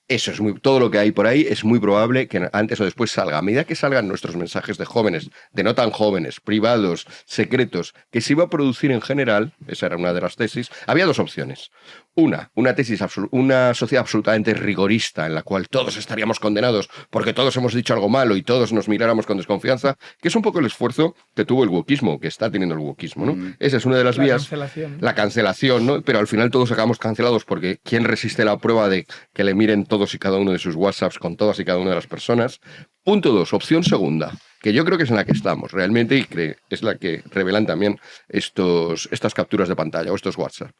Eso es todo lo que hay por ahí es muy probable que antes o después salga. A medida que salgan nuestros mensajes de jóvenes, de no tan jóvenes, privados, secretos, que se iba a producir en general, esa era una de las tesis, había dos opciones. Una sociedad absolutamente rigorista en la cual todos estaríamos condenados porque todos hemos dicho algo malo y todos nos miráramos con desconfianza, que es un poco el esfuerzo que tuvo el wokismo, que está teniendo el wokismo, ¿no? Esa es una de las vías. La cancelación, ¿no? Pero al final todos acabamos cancelados porque ¿quién resiste la prueba de que le miren todos y cada uno de sus WhatsApps con todas y cada una de las personas? Punto 2, opción segunda, que yo creo que es en la que estamos realmente y que es la que revelan también estas capturas de pantalla o estos WhatsApp.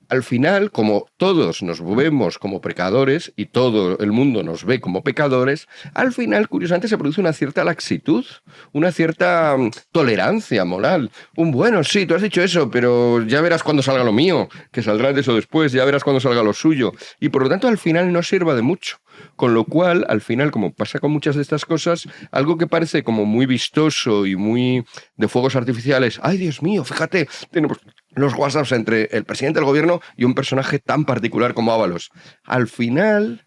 Al final, como todos nos vemos como pecadores y todo el mundo nos ve como pecadores, al final, curiosamente, se produce una cierta laxitud, una cierta tolerancia moral. Bueno, sí, tú has dicho eso, pero ya verás cuando salga lo mío, que saldrá de eso después, ya verás cuando salga lo suyo. Y por lo tanto, al final no sirva de mucho. Con lo cual, al final, como pasa con muchas de estas cosas, algo que parece como muy vistoso y muy de fuegos artificiales, ¡ay, Dios mío, fíjate! Tenemos los WhatsApps entre el presidente del gobierno y un personaje tan particular como Ábalos. Al final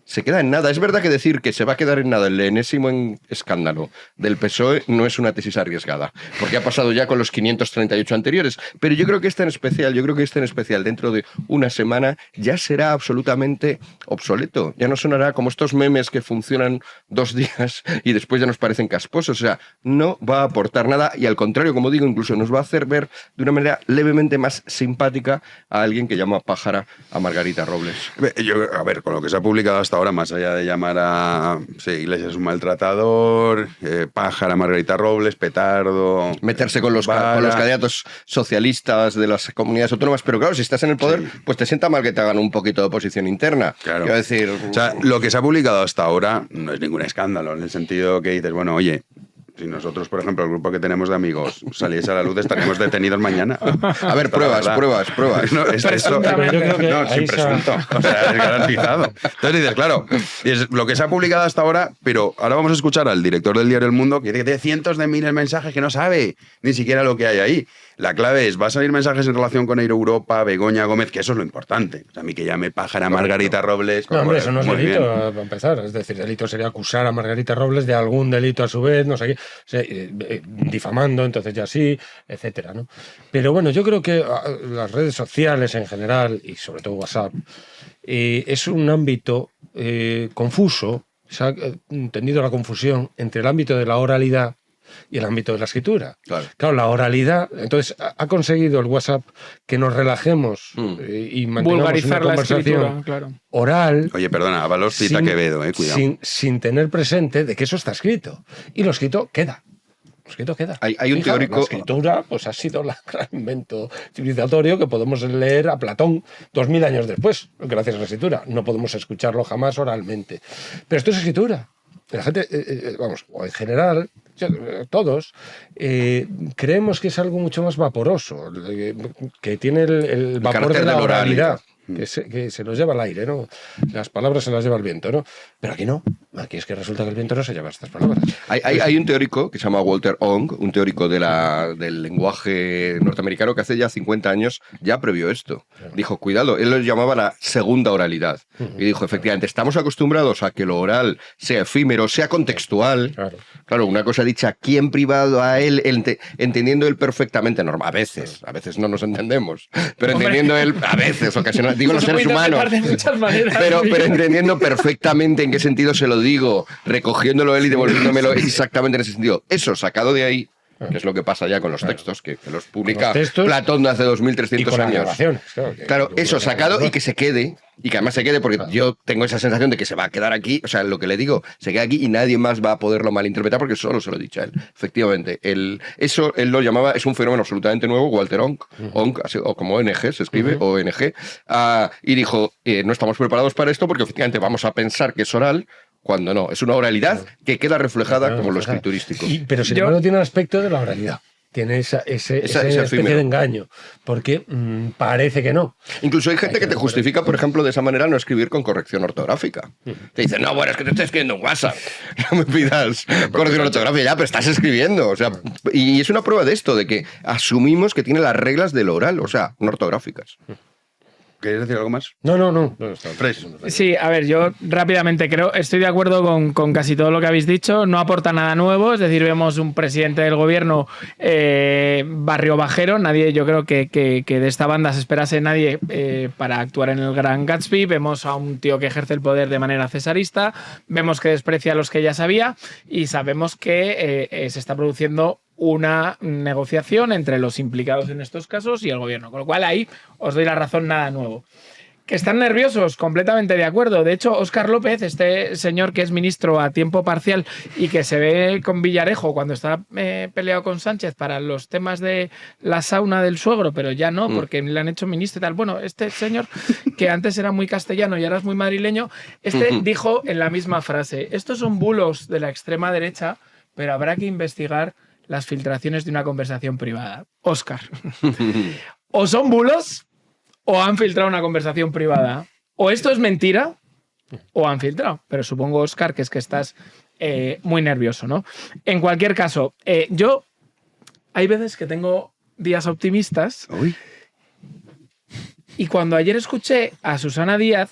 se queda en nada. Es verdad que decir que se va a quedar en nada el enésimo escándalo del PSOE no es una tesis arriesgada, porque ha pasado ya con los 538 anteriores, pero yo creo que este en especial dentro de una semana ya será absolutamente obsoleto. Ya no sonará como estos memes que funcionan 2 días y después ya nos parecen casposos. O sea, no va a aportar nada y al contrario, como digo, incluso nos va a hacer ver de una manera levemente más simpática a alguien que llama pájara a Margarita Robles. A ver, con lo que se ha publicado publicado hasta ahora, más allá de llamar a Iglesias un maltratador, pájara Margarita Robles, petardo... Meterse con los candidatos socialistas de las comunidades autónomas, pero claro, si estás en el poder, pues te sienta mal que te hagan un poquito de oposición interna. Claro. Quiero decir... O sea, lo que se ha publicado hasta ahora no es ningún escándalo, en el sentido que dices, bueno, oye... Si nosotros, por ejemplo, el grupo que tenemos de amigos saliese a la luz, estaríamos detenidos mañana. A ver, pruebas. No, eso, yo creo que no, sin presunto. O sea, es garantizado. Entonces dices, claro, es lo que se ha publicado hasta ahora, pero ahora vamos a escuchar al director del diario El Mundo que dice que tiene cientos de miles de mensajes que no sabe ni siquiera lo que hay ahí. La clave es, va a salir mensajes en relación con Air Europa, Begoña Gómez, que eso es lo importante. O sea, a mí que llame pájara Margarita Robles... No, hombre, eso no es delito, bien. para empezar. Es decir, delito sería acusar a Margarita Robles de algún delito a su vez, no sé qué, o sea, difamando, entonces ya sí, etcétera, ¿no? Pero bueno, yo creo que las redes sociales en general, y sobre todo WhatsApp, es un ámbito confuso. Se ha entendido la confusión entre el ámbito de la oralidad y el ámbito de la escritura. Claro, la oralidad, entonces ha conseguido el WhatsApp que nos relajemos y mantengamos vulgarizar una la conversación escritura, claro. oral. Oye, perdona, Ábalos cita Quevedo, cuidado. Sin tener presente de que eso está escrito. Y lo escrito queda. Hay un teórico... La escritura pues, ha sido el gran invento civilizatorio que podemos leer a Platón 2000 años después, gracias a la escritura. No podemos escucharlo jamás oralmente. Pero esto es escritura. La gente, vamos, o en general, todos, creemos que es algo mucho más vaporoso, que tiene el vapor de la oralidad. Que se los lleva al aire, ¿no? Las palabras se las lleva el viento, ¿no? Pero aquí no. Aquí es que resulta que el viento no se lleva estas palabras. Hay un teórico que se llama Walter Ong, un teórico del lenguaje norteamericano que hace ya 50 años ya previó esto. Dijo, cuidado, él lo llamaba la segunda oralidad. Y dijo, efectivamente, estamos acostumbrados a que lo oral sea efímero, sea contextual. Claro, una cosa dicha aquí en privado a él, entendiendo él perfectamente, normal. A veces no nos entendemos, pero entendiendo él, a veces, ocasionalmente, digo los seres humanos, pero entendiendo perfectamente en qué sentido se lo digo, recogiéndolo él y devolviéndomelo exactamente en ese sentido. Eso sacado de ahí, que es lo que pasa ya con los textos, que los publica Platón de hace 2300 años. Claro, eso sacado y que se quede, y que además se quede, porque yo tengo esa sensación de que se va a quedar aquí, o sea, lo que le digo, se queda aquí y nadie más va a poderlo malinterpretar porque solo se lo he dicho a él. Efectivamente, eso él lo llamaba, es un fenómeno absolutamente nuevo, Walter Ong, o como ONG, se escribe, ONG, y dijo, no estamos preparados para esto porque efectivamente vamos a pensar que es oral, cuando no, es una oralidad que queda reflejada como lo escriturístico. Pero sin embargo tiene el aspecto de la oralidad. Tiene esa especie de engaño, porque parece que no. Incluso hay gente que te justifica, por ejemplo, de esa manera no escribir con corrección ortográfica. Te dicen, no, bueno, es que te estoy escribiendo en WhatsApp. No me pidas corrección ortográfica, ya, pero estás escribiendo. O sea, y es una prueba de esto, de que asumimos que tiene las reglas del oral, o sea, no ortográficas. ¿Querías decir algo más? No. Sí, a ver, yo rápidamente estoy de acuerdo con casi todo lo que habéis dicho. No aporta nada nuevo, es decir, vemos un presidente del gobierno barrio bajero. Nadie, yo creo que de esta banda se esperase nadie para actuar en el Gran Gatsby. Vemos a un tío que ejerce el poder de manera cesarista. Vemos que desprecia a los que ya sabía y sabemos que se está produciendo una negociación entre los implicados en estos casos y el gobierno. Con lo cual ahí os doy la razón, nada nuevo. Que están nerviosos, completamente de acuerdo. De hecho, Óscar López, este señor que es ministro a tiempo parcial y que se ve con Villarejo cuando está peleado con Sánchez para los temas de la sauna del suegro, pero ya no, porque le han hecho ministro y tal. Bueno, este señor, que antes era muy castellano y ahora es muy madrileño, dijo en la misma frase, estos son bulos de la extrema derecha, pero habrá que investigar las filtraciones de una conversación privada. Óscar, o son bulos o han filtrado una conversación privada. O esto es mentira o han filtrado. Pero supongo, Óscar, que es que estás muy nervioso, ¿no? En cualquier caso, yo hay veces que tengo días optimistas. Uy. Y cuando ayer escuché a Susana Díaz,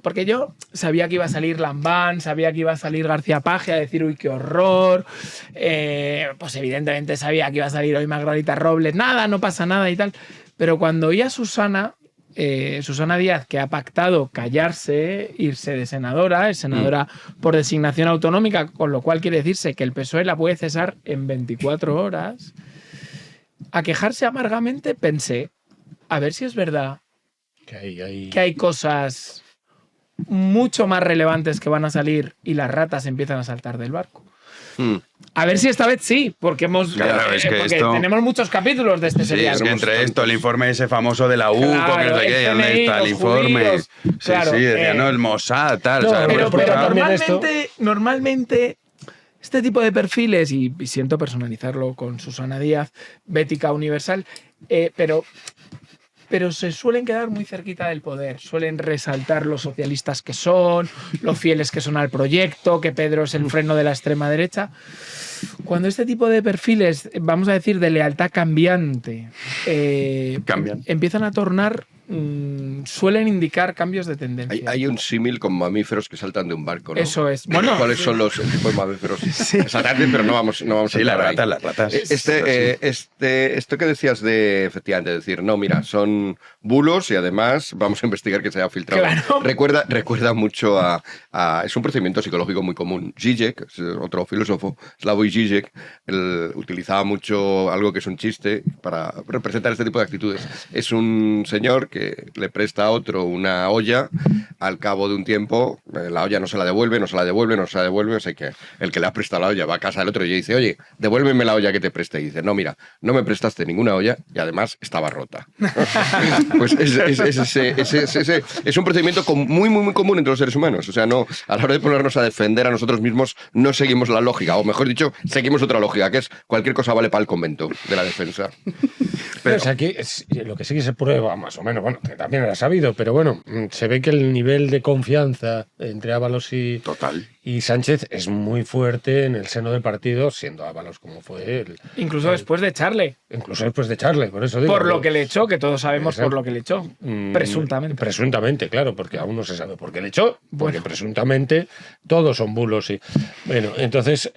porque yo sabía que iba a salir Lambán, sabía que iba a salir García Paje a decir uy, qué horror, pues evidentemente sabía que iba a salir hoy Margarita Robles, nada, no pasa nada y tal, pero cuando oí a Susana Díaz, que ha pactado callarse, irse de senadora, es senadora por designación autonómica, con lo cual quiere decirse que el PSOE la puede cesar en 24 horas, a quejarse amargamente, pensé, a ver si es verdad que hay cosas mucho más relevantes que van a salir y las ratas empiezan a saltar del barco. A ver si esta vez sí, porque Claro, es que porque esto- tenemos muchos capítulos de este Sí, serial. es que entre esto, el informe ese famoso de la UCO, Claro, que no sé qué, el ¿dónde FMI, está el los informe? judíos, Sí, claro, sí, decía, no, el Mossad, tal. No, o sea, Pero pues, normalmente este tipo de perfiles, y siento personalizarlo con Susana Díaz, Bética Universal, pero se suelen quedar muy cerquita del poder, suelen resaltar los socialistas que son, los fieles que son al proyecto, que Pedro es el freno de la extrema derecha. Cuando este tipo de perfiles, vamos a decir, de lealtad cambiante, Cambian. empiezan a tornar, suelen indicar cambios de tendencia. Hay un símil con mamíferos que saltan de un barco, ¿no? Eso es. Bueno, ¿Cuáles son los tipos de mamíferos? Exactamente, pero no vamos Sí, a las entrar ahí. ratas. Esto que decías de, efectivamente, decir, no, mira, son bulos y además vamos a investigar que se haya filtrado. Claro. Recuerda mucho es un procedimiento psicológico muy común. Zizek, otro filósofo, Slavoj Zizek, él utilizaba mucho algo que es un chiste para representar este tipo de actitudes. Es un señor que le presta a otro una olla, al cabo de un tiempo la olla no se la devuelve, o sea que el que le ha prestado la olla va a casa del otro y le dice, oye, devuélveme la olla que te presté. Y dice, no, mira, no me prestaste ninguna olla y además estaba rota. Pues es un procedimiento muy común entre los seres humanos. O sea, no, a la hora de ponernos a defender a nosotros mismos no seguimos la lógica, o mejor dicho, seguimos otra lógica, que es cualquier cosa vale para el convento de la defensa. Pero, o sea, aquí lo que sí que se prueba, más o menos, bueno, que también era sabido, pero bueno, se ve que el nivel de confianza entre Ábalos y Sánchez es muy fuerte en el seno del partido, siendo Ábalos como fue él. incluso después de echarle. Incluso después de echarle, por eso digo. Por lo que le echó, que todos sabemos Exacto. por lo que le echó. Presuntamente. Presuntamente, claro, porque aún no se sabe por qué le echó, porque presuntamente todos son bulos. Y, bueno, entonces,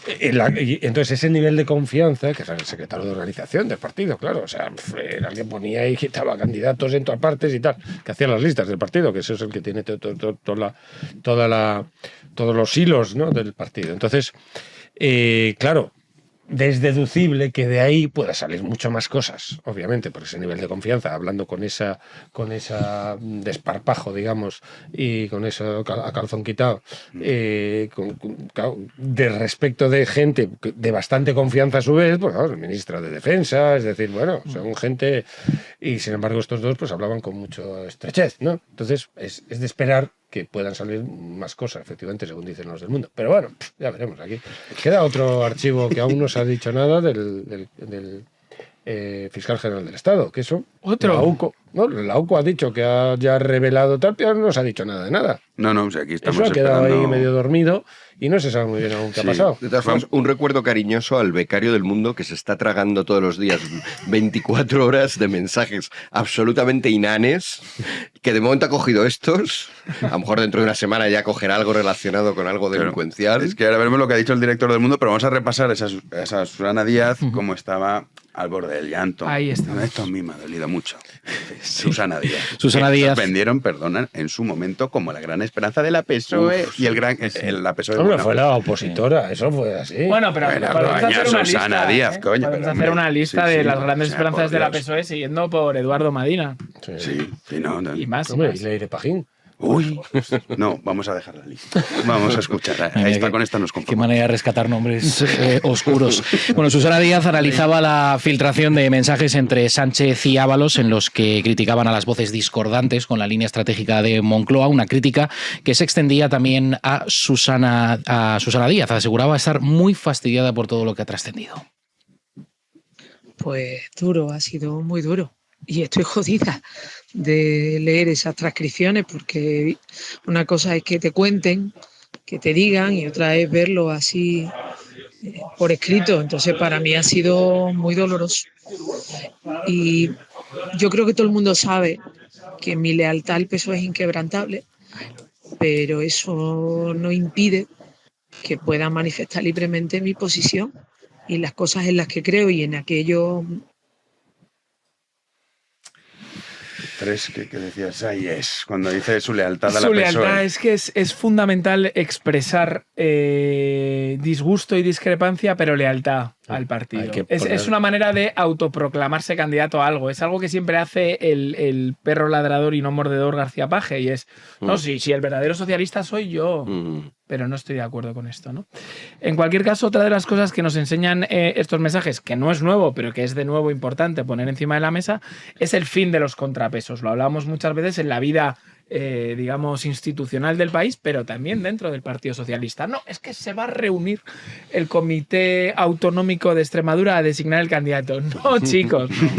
entonces ese nivel de confianza, que era el secretario de organización del partido, claro, o sea, era el que ponía y quitaba candidatos en todas partes y tal, que hacía las listas del partido, que eso es el que tiene todos los hilos, ¿no?, del partido. Entonces, claro, es deducible que de ahí pueda salir mucho más cosas, obviamente, por ese nivel de confianza, hablando con esa desparpajo, digamos, y con eso a calzón quitado, claro, de respecto de gente de bastante confianza a su vez, pues claro, el ministro de Defensa, es decir, bueno, son gente, y sin embargo estos dos pues hablaban con mucho estrechez, ¿no? Entonces es de esperar que puedan salir más cosas, efectivamente, según dicen los del mundo. Pero bueno, ya veremos aquí. Queda otro archivo que aún no se ha dicho nada del fiscal general del Estado, que eso... ¿Otro? La UCO, ¿no? La UCO ha dicho que ha ya revelado tal, pero no se ha dicho nada de nada. No, o sea, aquí estamos Eso ha quedado esperando. ahí medio dormido y no se sabe muy bien aún qué ha pasado. De todas formas, un recuerdo cariñoso al becario del mundo que se está tragando todos los días 24 horas de mensajes absolutamente inanes, que de momento ha cogido estos, a lo mejor dentro de una semana ya cogerá algo relacionado con algo delincuencial. Es que ahora veremos lo que ha dicho el director del Mundo, pero vamos a repasar esa Susana Díaz, cómo estaba al borde del llanto. Ahí está. Esto a mí me ha dolido mucho. Susana Díaz. Susana Que Díaz. nos vendieron, perdona, en su momento como la gran esperanza de la PSOE y el gran... la PSOE... Hombre, bueno, fue la opositora, eso fue así. Bueno, pero Bueno, podemos coño, hacer una Susana lista. Díaz, coño, Podemos pero, hacer hombre, una lista sí, de sí, las grandes o sea, esperanzas por de la Dios. PSOE siguiendo por Eduardo Madina. Sí, no. Y más. Hombre, más. y Leire Pajín. Uy, no, vamos a dejar la lista. Vamos a escuchar. Con esta nos Qué conformamos. manera de rescatar nombres oscuros. Bueno, Susana Díaz analizaba la filtración de mensajes entre Sánchez y Ábalos en los que criticaban a las voces discordantes con la línea estratégica de Moncloa, una crítica que se extendía también a Susana Díaz. Aseguraba estar muy fastidiada por todo lo que ha trascendido. Pues duro, ha sido muy duro. Y estoy jodida de leer esas transcripciones porque una cosa es que te cuenten, que te digan, y otra es verlo así por escrito. Entonces para mí ha sido muy doloroso. Y yo creo que todo el mundo sabe que mi lealtad al PSOE es inquebrantable, pero eso no impide que pueda manifestar libremente mi posición y las cosas en las que creo y en aquello. 3 que decías, ahí es, cuando dice su lealtad a la Su PSOE. lealtad es que es fundamental expresar disgusto y discrepancia, pero lealtad al partido. Es una manera de autoproclamarse candidato a algo. Es algo que siempre hace el perro ladrador y no mordedor García Paje, y es, no, si el verdadero socialista soy yo, pero no estoy de acuerdo con esto, ¿no? En cualquier caso, otra de las cosas que nos enseñan estos mensajes, que no es nuevo, pero que es de nuevo importante poner encima de la mesa, es el fin de los contrapesos. Lo hablamos muchas veces en la vida digamos, institucional del país, pero también dentro del Partido Socialista. No, es que se va a reunir el Comité Autonómico de Extremadura a designar el candidato. No, chicos, no.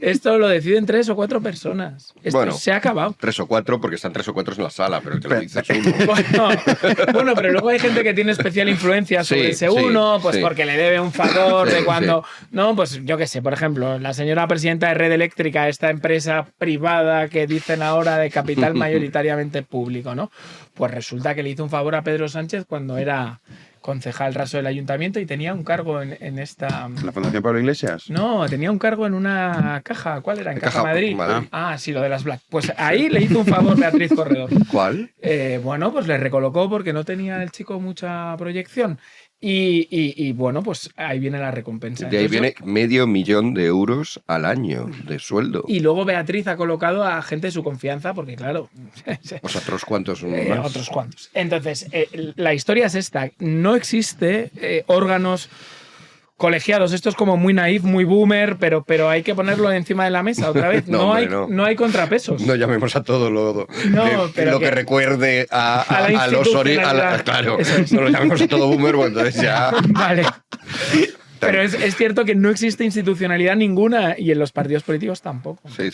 Esto lo deciden 3 o 4 personas. Esto se ha acabado. 3 o 4, porque están 3 o 4 en la sala, pero el que lo dice es uno. Bueno, pero luego hay gente que tiene especial influencia sobre ese uno, pues porque le debe un favor de cuando... No, pues yo qué sé, por ejemplo, la señora presidenta de Red Eléctrica, esta empresa privada que dicen ahora de capital mayoritariamente público, ¿no? Pues resulta que le hizo un favor a Pedro Sánchez cuando era concejal raso del ayuntamiento y tenía un cargo en esta... ¿La Fundación Pablo Iglesias? No, tenía un cargo en una caja. ¿Cuál era? En Caja Madrid. Ah, sí, lo de las Black. Pues ahí le hizo un favor Beatriz Corredor. ¿Cuál? Bueno, pues le recolocó porque no tenía el chico mucha proyección. Y bueno, pues ahí viene la recompensa. De ahí viene $500.000 euros al año de sueldo. Y luego Beatriz ha colocado a gente de su confianza, porque claro... Pues otros cuantos más. Otros cuantos. Entonces, la historia es esta. No existe órganos colegiados. Esto es como muy naif, muy boomer, pero hay que ponerlo encima de la mesa otra vez. No hay contrapesos. No llamemos a todo lo que recuerde a los claro, no lo llamemos a todo boomer, bueno, entonces ya... Vale. Pero es cierto que no existe institucionalidad ninguna y en los partidos políticos tampoco. Sí.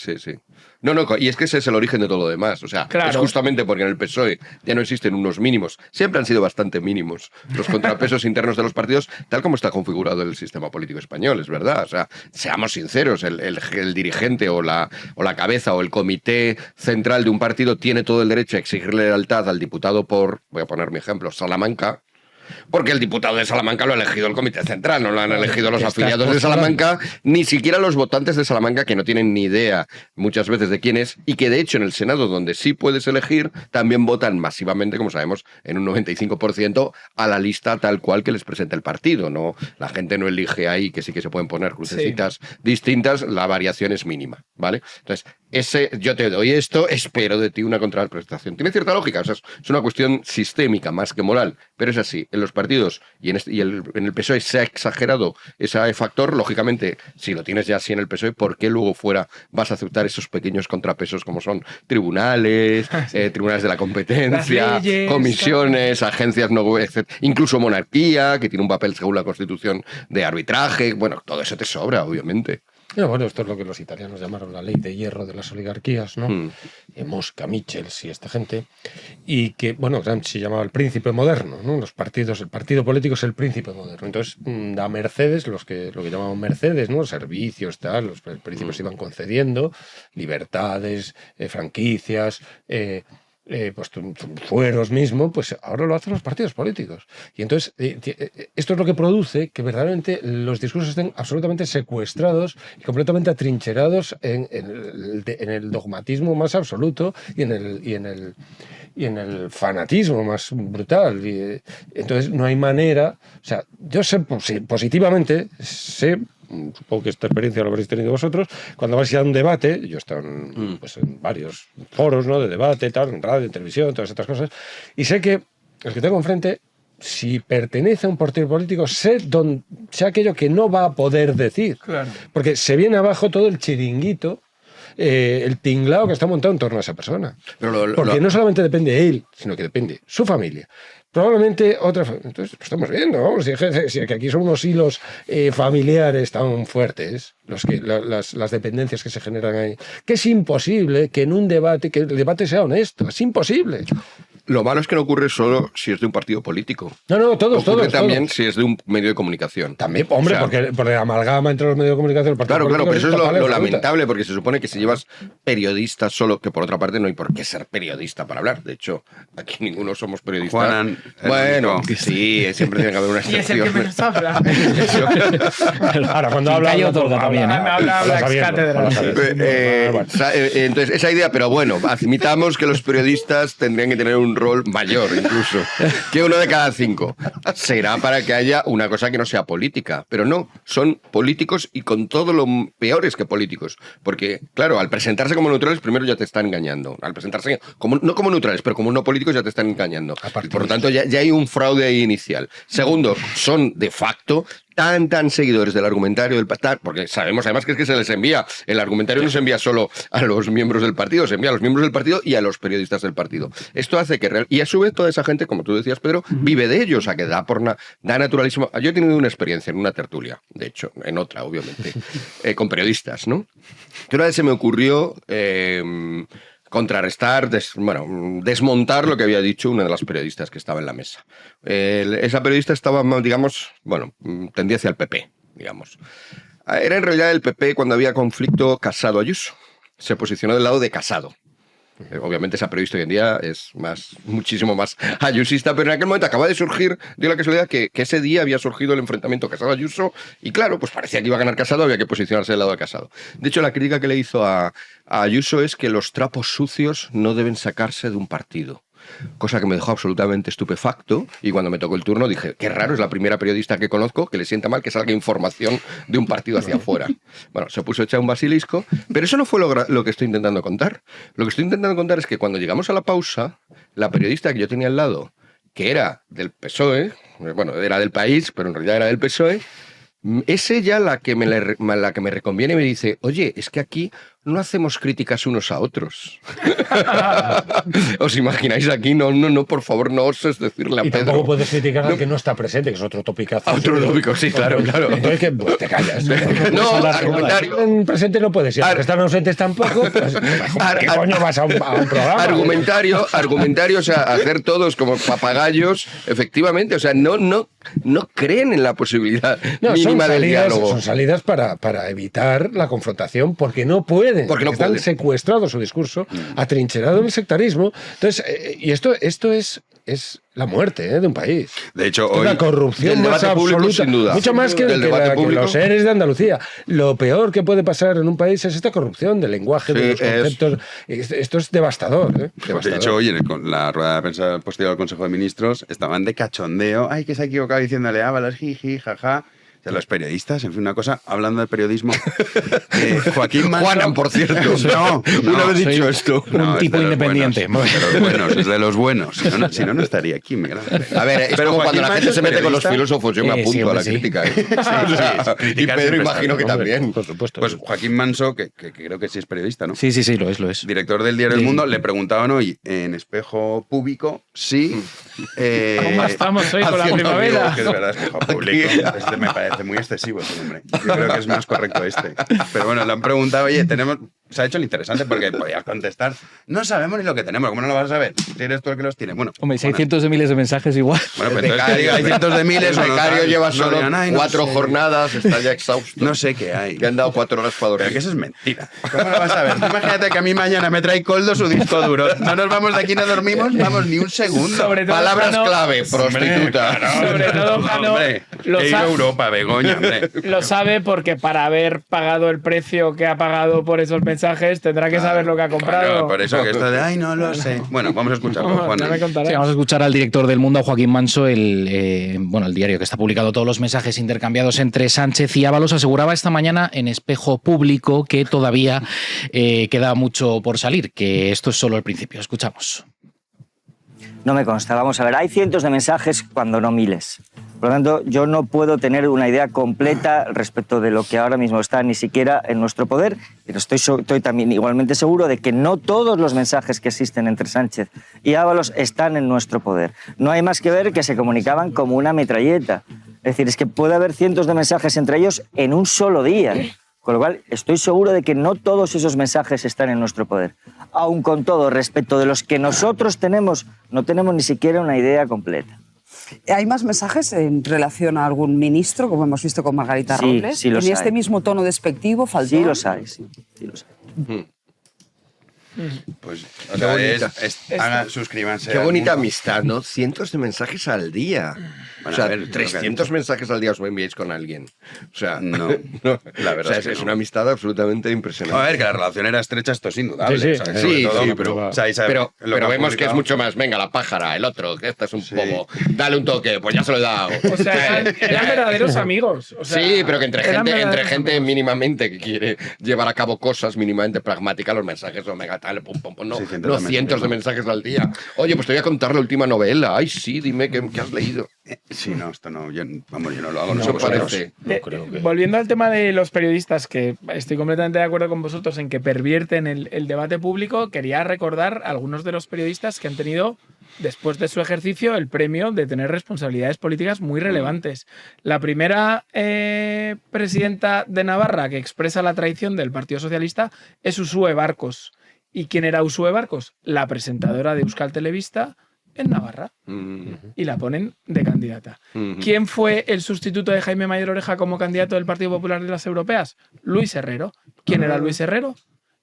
No, y es que ese es el origen de todo lo demás. O sea, es justamente porque en el PSOE ya no existen unos mínimos. Siempre han sido bastante mínimos los contrapesos internos de los partidos, tal como está configurado el sistema político español, es verdad. O sea, seamos sinceros, el dirigente o la cabeza o el comité central de un partido tiene todo el derecho a exigirle lealtad al diputado voy a poner mi ejemplo, Salamanca, porque el diputado de Salamanca lo ha elegido el Comité Central, no lo han elegido los afiliados de Salamanca, ni siquiera los votantes de Salamanca, que no tienen ni idea muchas veces de quién es, y que de hecho en el Senado, donde sí puedes elegir, también votan masivamente, como sabemos, en un 95% a la lista tal cual que les presenta el partido. No, la gente no elige ahí, que sí que se pueden poner crucecitas distintas, la variación es mínima, ¿vale? Entonces, yo te doy esto, espero de ti una contraprestación. Tiene cierta lógica, o sea, es una cuestión sistémica más que moral, pero es así. En los partidos y en el PSOE se ha exagerado ese factor. Lógicamente, si lo tienes ya así en el PSOE, ¿por qué luego fuera vas a aceptar esos pequeños contrapesos como son tribunales, tribunales de la competencia, comisiones, agencias, incluso monarquía, que tiene un papel según la Constitución de arbitraje? Bueno, todo eso te sobra, obviamente. Bueno, esto es lo que los italianos llamaron la ley de hierro de las oligarquías, ¿no? Mosca, Michels y esta gente. Y que, bueno, Gramsci llamaba el príncipe moderno, ¿no? Los partidos, el partido político es el príncipe moderno. Entonces, a Mercedes, lo que llamaban Mercedes, ¿no? Servicios, tal, los príncipes iban concediendo libertades, franquicias, pues fueros mismo, pues ahora lo hacen los partidos políticos. Y entonces esto es lo que produce que verdaderamente los discursos estén absolutamente secuestrados y completamente atrincherados en el dogmatismo más absoluto y en el fanatismo más brutal. Y entonces no hay manera, o sea, yo sé positivamente, supongo que esta experiencia lo habréis tenido vosotros, cuando vais a un debate, yo he estado en varios foros, ¿no?, de debate, tal, en radio, en televisión, todas estas cosas, y sé que el que tengo enfrente, si pertenece a un partido político, sé aquello que no va a poder decir. Claro. Porque se viene abajo todo el chiringuito, el tinglao que está montado en torno a esa persona. Porque no solamente depende él, sino que depende su familia. Probablemente otra... Entonces, lo estamos viendo, vamos, si aquí son unos hilos familiares tan fuertes, las dependencias que se generan ahí, que es imposible que en un debate, que el debate sea honesto, es imposible. Lo malo es que no ocurre solo si es de un partido político. No, todos. Ocurre también si es de un medio de comunicación. También, hombre, O sea, porque amalgama entre los medios de comunicación el partido Claro, político pero eso es total, lo absoluta. lamentable, porque se supone que si llevas periodistas solo, que por otra parte no hay por qué ser periodista para hablar. De hecho, aquí ninguno somos periodistas. Juanan, Bueno, sí, siempre tiene que haber una Y es el excepción. que menos habla. Ahora, cuando habla... Calla otorga también, ¿eh? Habla ex cátedra. Entonces, esa idea, pero bueno, admitamos que los periodistas tendrían que tener un rol mayor, incluso, que 1 de cada 5. Será para que haya una cosa que no sea política, pero no, son políticos y con todo lo peores que políticos. Porque, claro, al presentarse como neutrales, primero ya te están engañando. Al presentarse no como neutrales, pero como no políticos, ya te están engañando. Y por lo tanto, ya hay un fraude ahí inicial. Segundo, son de facto tan seguidores del argumentario del partido, porque sabemos además que es que se les envía, el argumentario no se envía solo a los miembros del partido, se envía a los miembros del partido y a los periodistas del partido. Esto hace que, y a su vez toda esa gente, como tú decías, Pedro, vive de ellos, o sea que da naturalísimo. Yo he tenido una experiencia en una tertulia, de hecho, en otra, obviamente, con periodistas, ¿no? Que una vez se me ocurrió contrarrestar, desmontar lo que había dicho una de las periodistas que estaba en la mesa. Esa periodista estaba, digamos, tendía hacia el PP, digamos. Era en realidad el PP cuando había conflicto Casado-Ayuso. Se posicionó del lado de Casado. Obviamente esa periodista hoy en día es muchísimo más ayusista, pero en aquel momento acaba de surgir, dio la casualidad que ese día había surgido el enfrentamiento Casado-Ayuso y claro, pues parecía que iba a ganar Casado, había que posicionarse del lado de Casado. De hecho, la crítica que le hizo a Ayuso es que los trapos sucios no deben sacarse de un partido. Cosa que me dejó absolutamente estupefacto y cuando me tocó el turno dije, qué raro, es la primera periodista que conozco que le sienta mal que salga información de un partido hacia afuera. Bueno, se puso hecha un basilisco, pero eso no fue lo que estoy intentando contar. Lo que estoy intentando contar es que cuando llegamos a la pausa, la periodista que yo tenía al lado, que era del PSOE, era del País, pero en realidad era del PSOE, es ella la que me reconviene y me dice, oye, es que aquí no hacemos críticas unos a otros. ¿Os imagináis aquí? No, por favor, no oses decirle a y Pedro. tampoco puedes criticar al que no está presente, que es otro topicazo. Otro tópico, sí, claro. Entonces, que te callas. No, argumentario. En presente no puedes ir. Porque están ausentes tampoco. Pues, ¿qué coño vas a un programa? Argumentario, o sea, hacer todos como papagayos, efectivamente. O sea, no creen en la posibilidad mínima del diálogo. Son salidas para evitar la confrontación, porque no pueden. Porque no están pueden. secuestrados su discurso, atrincherado en el sectarismo. Entonces, y esto es la muerte de un país. De hecho, Esto hoy... es la corrupción del más debate público, absoluta. sin duda. Mucho más que Del debate que público. los seres de Andalucía. Lo peor que puede pasar en un país es esta corrupción del lenguaje, de los conceptos. Esto es devastador. Devastador. De hecho, hoy en la rueda de prensa posterior al Consejo de Ministros estaban de cachondeo. Ay, que se ha equivocado diciéndole Ábalos, jiji, jaja. O sea, los periodistas, en fin, una cosa, hablando de periodismo. Joaquín Manso... Juanan, por cierto. No, una vez soy dicho esto. un tipo independiente. Es de los buenos. Si no estaría aquí. A ver, es Pero como Joaquín cuando la gente Manso se es mete con los periodista. filósofos, yo me apunto Sí, a la hombre, sí. crítica. Y criticar Pedro siempre imagino está, que hombre. también. Por supuesto. Pues Joaquín Manso, que creo que sí es periodista, ¿no? Sí, lo es. Director del diario El Mundo, le preguntaban hoy en Espejo Público si... ¿Cómo estamos hoy con la haciendo primavera? amigos, que es verdad, Espejo Público. Este me parece muy excesivo, ese nombre. Yo creo que es más correcto este. Pero bueno, le han preguntado, oye, se ha hecho el interesante porque podías contestar. No sabemos ni lo que tenemos, ¿cómo no lo vas a saber? Si eres tú el que los tiene. Bueno, Hombre, si hay cientos de miles de mensajes igual. Bueno, pues entonces que diga, hay cientos de miles. El becario lleva solo digan, "Ay, no 4 sé". jornadas, está ya exhausto. No sé qué hay. Le han dado 4 horas para Pero dormir. que eso es mentira. ¿Cómo lo vas a ver? Tú imagínate que a mí mañana me trae Coldo su disco duro. No nos vamos de aquí, no dormimos, vamos ni un segundo. Sobre todo Palabras Jano- clave, prostituta. Sobre todo, Jano, Hombre, lo he ido a sabe- Europa, Begoña, hombre. Lo sabe porque para haber pagado el precio que ha pagado por esos mensajes tendrá que saber lo que ha comprado. Claro, por eso que esto de, ay, no lo sé. Bueno, vamos a escucharlo, Juan. Ya me contarás. Sí, vamos a escuchar al director del Mundo, a Joaquín Manso, el diario que está publicado todos los mensajes intercambiados entre Sánchez y Ábalos, aseguraba esta mañana en Espejo Público que todavía queda mucho por salir, que esto es solo el principio. Escuchamos. No me consta. Vamos a ver, hay cientos de mensajes cuando no miles. Por lo tanto, yo no puedo tener una idea completa respecto de lo que ahora mismo está ni siquiera en nuestro poder, pero estoy también igualmente seguro de que no todos los mensajes que existen entre Sánchez y Ábalos están en nuestro poder. No hay más que ver que se comunicaban como una metralleta. Es decir, es que puede haber cientos de mensajes entre ellos en un solo día. Con lo cual, estoy seguro de que no todos esos mensajes están en nuestro poder. aun con todo, respecto de los que nosotros tenemos, no tenemos ni siquiera una idea completa. ¿Hay más mensajes en relación a algún ministro, como hemos visto con Margarita Robles? Sí, los ¿En hay. este mismo tono despectivo faltó? Sí los hay, sí los hay. Pues, o Qué sea, bonita. suscríbanse. Qué al bonita mundo. amistad, ¿no? Cientos de mensajes al día. Bueno, o sea, a ver, 300 mensajes al día os enviáis con alguien. O sea, No, la verdad o sea, es que es no. una amistad absolutamente impresionante. A ver, que la relación era estrecha, esto es indudable. Sí, sí. o sea, Sí, sobre todo, sí, o sea, y sabe- pero lo que han vemos que es publicado. mucho más. Venga, la pájara, el otro, que este es un poco. Dale un toque, pues ya se lo he dado. O sea, eran verdaderos amigos. O sea, Sí, pero que entre eran gente verdaderos amigos. mínimamente que quiere llevar a cabo cosas mínimamente pragmáticas, los mensajes, omega tal, pum, pum, pum, no, Sí, no cientos de mensajes al día. Oye, pues te voy a contar la última novela. Ay, sí, dime qué has leído. Sí, no, esto no, yo no lo hago. No, sé vosotros. parece. Volviendo al tema de los periodistas, que estoy completamente de acuerdo con vosotros en que pervierten el debate público, quería recordar a algunos de los periodistas que han tenido, después de su ejercicio, el premio de tener responsabilidades políticas muy relevantes. La primera presidenta de Navarra que expresa la traición del Partido Socialista es Uxue Barkos. ¿Y quién era Uxue Barkos? La presentadora de Euskal Telebista en Navarra. Y la ponen de candidata. ¿Quién fue el sustituto de Jaime Mayor Oreja como candidato del Partido Popular de las Europeas? Luis Herrero. ¿Quién era Luis Herrero?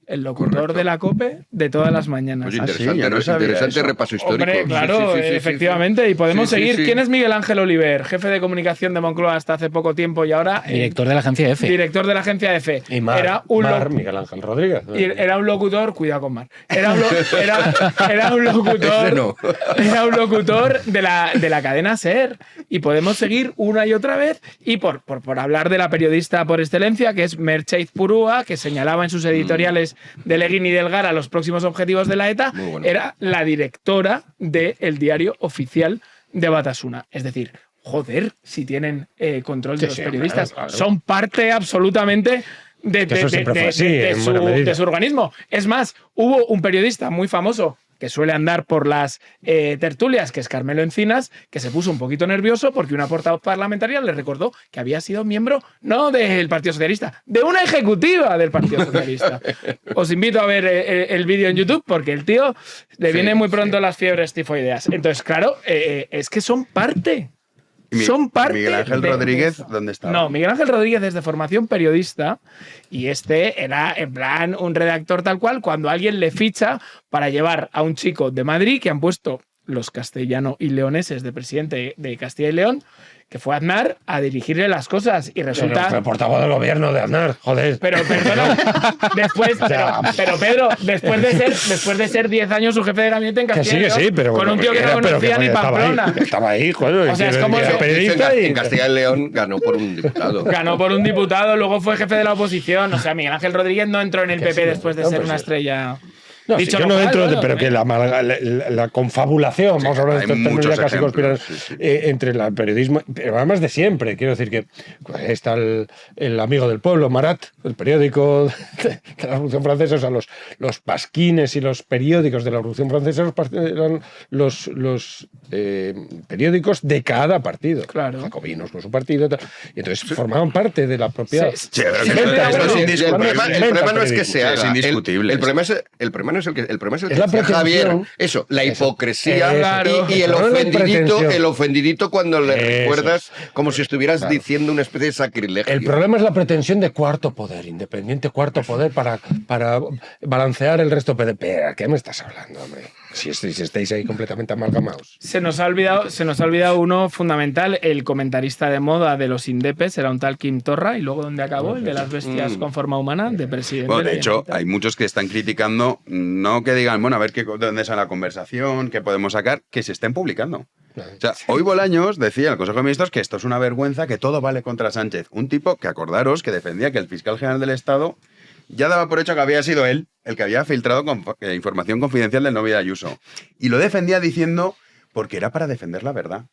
El locutor de la COPE de todas las mañanas. Oye, interesante repaso histórico. Hombre, claro, Sí, sí, sí, sí, efectivamente. Y podemos Sí, sí, seguir. sí. ¿Quién es Miguel Ángel Oliver? Jefe de comunicación de Moncloa hasta hace poco tiempo y ahora Director de la agencia EFE. director de la agencia EFE. Y Mar, Era un Miguel Ángel Rodríguez. era un locutor, cuidado con Mar. Era un locutor. Ese no. Era un locutor de la cadena SER. Y podemos seguir una y otra vez. Y por hablar de la periodista por excelencia, que es Merche Izpurúa, que señalaba en sus editoriales de Leguín y Delgara los próximos objetivos de la ETA, bueno. era la directora del diario oficial de Batasuna. Es decir, joder, si tienen control de Sí, los sí, periodistas. claro. Son parte absolutamente Que eso siempre fue así, en buena medida. de su organismo. Es más, hubo un periodista muy famoso que suele andar por las tertulias, que es Carmelo Encinas, que se puso un poquito nervioso porque una portavoz parlamentaria le recordó que había sido miembro no del Partido Socialista, de una ejecutiva del Partido Socialista. Os invito a ver el vídeo en YouTube porque el tío le viene muy pronto las fiebres tifoideas. Entonces, claro, es que son parte. Son parte. Miguel Ángel de Rodríguez, eso. ¿dónde estaba? No, Miguel Ángel Rodríguez es de formación periodista y este era en plan un redactor tal cual cuando alguien le ficha para llevar a un chico de Madrid que han puesto los castellano y leoneses de presidente de Castilla y León, que fue Aznar a dirigirle las cosas y resulta... Fue portavoz del gobierno de Aznar, joder. Pero perdona, pero Pedro, después de ser 10 años su jefe de gabinete en Que Castilla sí, y que León, sí, pero con un tío que no conocía ni Pamplona. Estaba ahí, joder. O sea, es como era si- periodista y... En Castilla y León ganó por un diputado. Ganó por un diputado, luego fue jefe de la oposición. O sea, Miguel Ángel Rodríguez no entró en el PP después de no, ser pues una sí. estrella. No, Dicho sí, yo lo no cual, entro, bueno, pero que la confabulación, vamos a hablar de hay estos términos muchos ya casi ejemplos, conspirados, entre el periodismo, pero además de siempre. Quiero decir que pues, está el amigo del pueblo, Marat, el periódico de la Revolución Francesa, o sea, los pasquines y los periódicos de la Revolución Francesa eran los periódicos de cada partido. Claro. Jacobinos con su partido, tal. Y entonces formaban parte de la propia... Sí, pero que esto es indiscutible. El problema no es que se haga. Es indiscutible. El problema no es el que Es la decía pretensión. Javier. Eso, la hipocresía Claro. y No es la pretensión. el ofendidito cuando le Eso recuerdas como si estuvieras diciendo una especie de sacrilegio. El problema es la pretensión de cuarto poder, independiente cuarto poder para balancear el resto. Pero, ¿qué me estás hablando, hombre? Si estáis ahí completamente amalgamados. Se nos ha olvidado uno fundamental, el comentarista de moda de los Indepes, era un tal Kim Torra, y luego ¿dónde acabó? El de las bestias con forma humana, de presidente. Bueno, de hecho, hay muchos que están criticando, no que digan, bueno, a ver de dónde sale la conversación, qué podemos sacar, que se estén publicando. O sea, hoy Bolaños decía en el Consejo de Ministros que esto es una vergüenza, que todo vale contra Sánchez. Un tipo que, acordaros, que defendía que el fiscal general del Estado ya daba por hecho que había sido él el que había filtrado información confidencial del novio de Ayuso. Y lo defendía diciendo porque era para defender la verdad.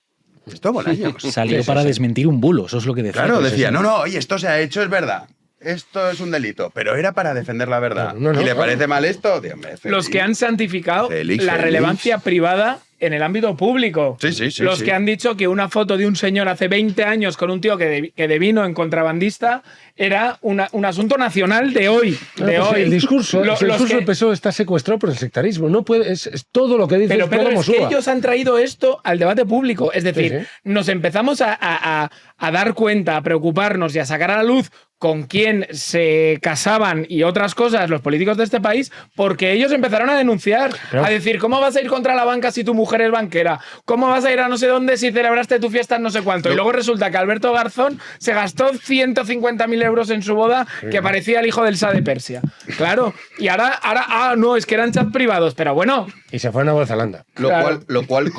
Esto Bolaños. Salió para desmentir un bulo, eso es lo que decía. Claro, Pues decía, eso. no, oye, esto se ha hecho, es verdad. Esto es un delito, pero era para defender la verdad. No, ¿Y le claro. parece mal esto? Dios, hombre, Los que han santificado Félix, la Félix. relevancia privada en el ámbito público. Sí, Los que han dicho que una foto de un señor hace 20 años con un tío que devino en contrabandista era un asunto nacional de hoy. El discurso del PSOE está secuestrado por el sectarismo. No puede, es todo lo que dice. Pero es que ellos han traído esto al debate público. Es decir, nos empezamos a dar cuenta, a preocuparnos y a sacar a la luz con quién se casaban y otras cosas los políticos de este país, porque ellos empezaron a denunciar, a decir, ¿cómo vas a ir contra la banca si tu mujer es banquera? ¿Cómo vas a ir a no sé dónde si celebraste tu fiesta en no sé cuánto? Y luego resulta que Alberto Garzón se gastó 150.000 euros en su boda, que parecía el hijo del Shah de Persia. Claro, y ahora no, es que eran chats privados, pero bueno. Y se fue a Nueva Zelanda. Lo cual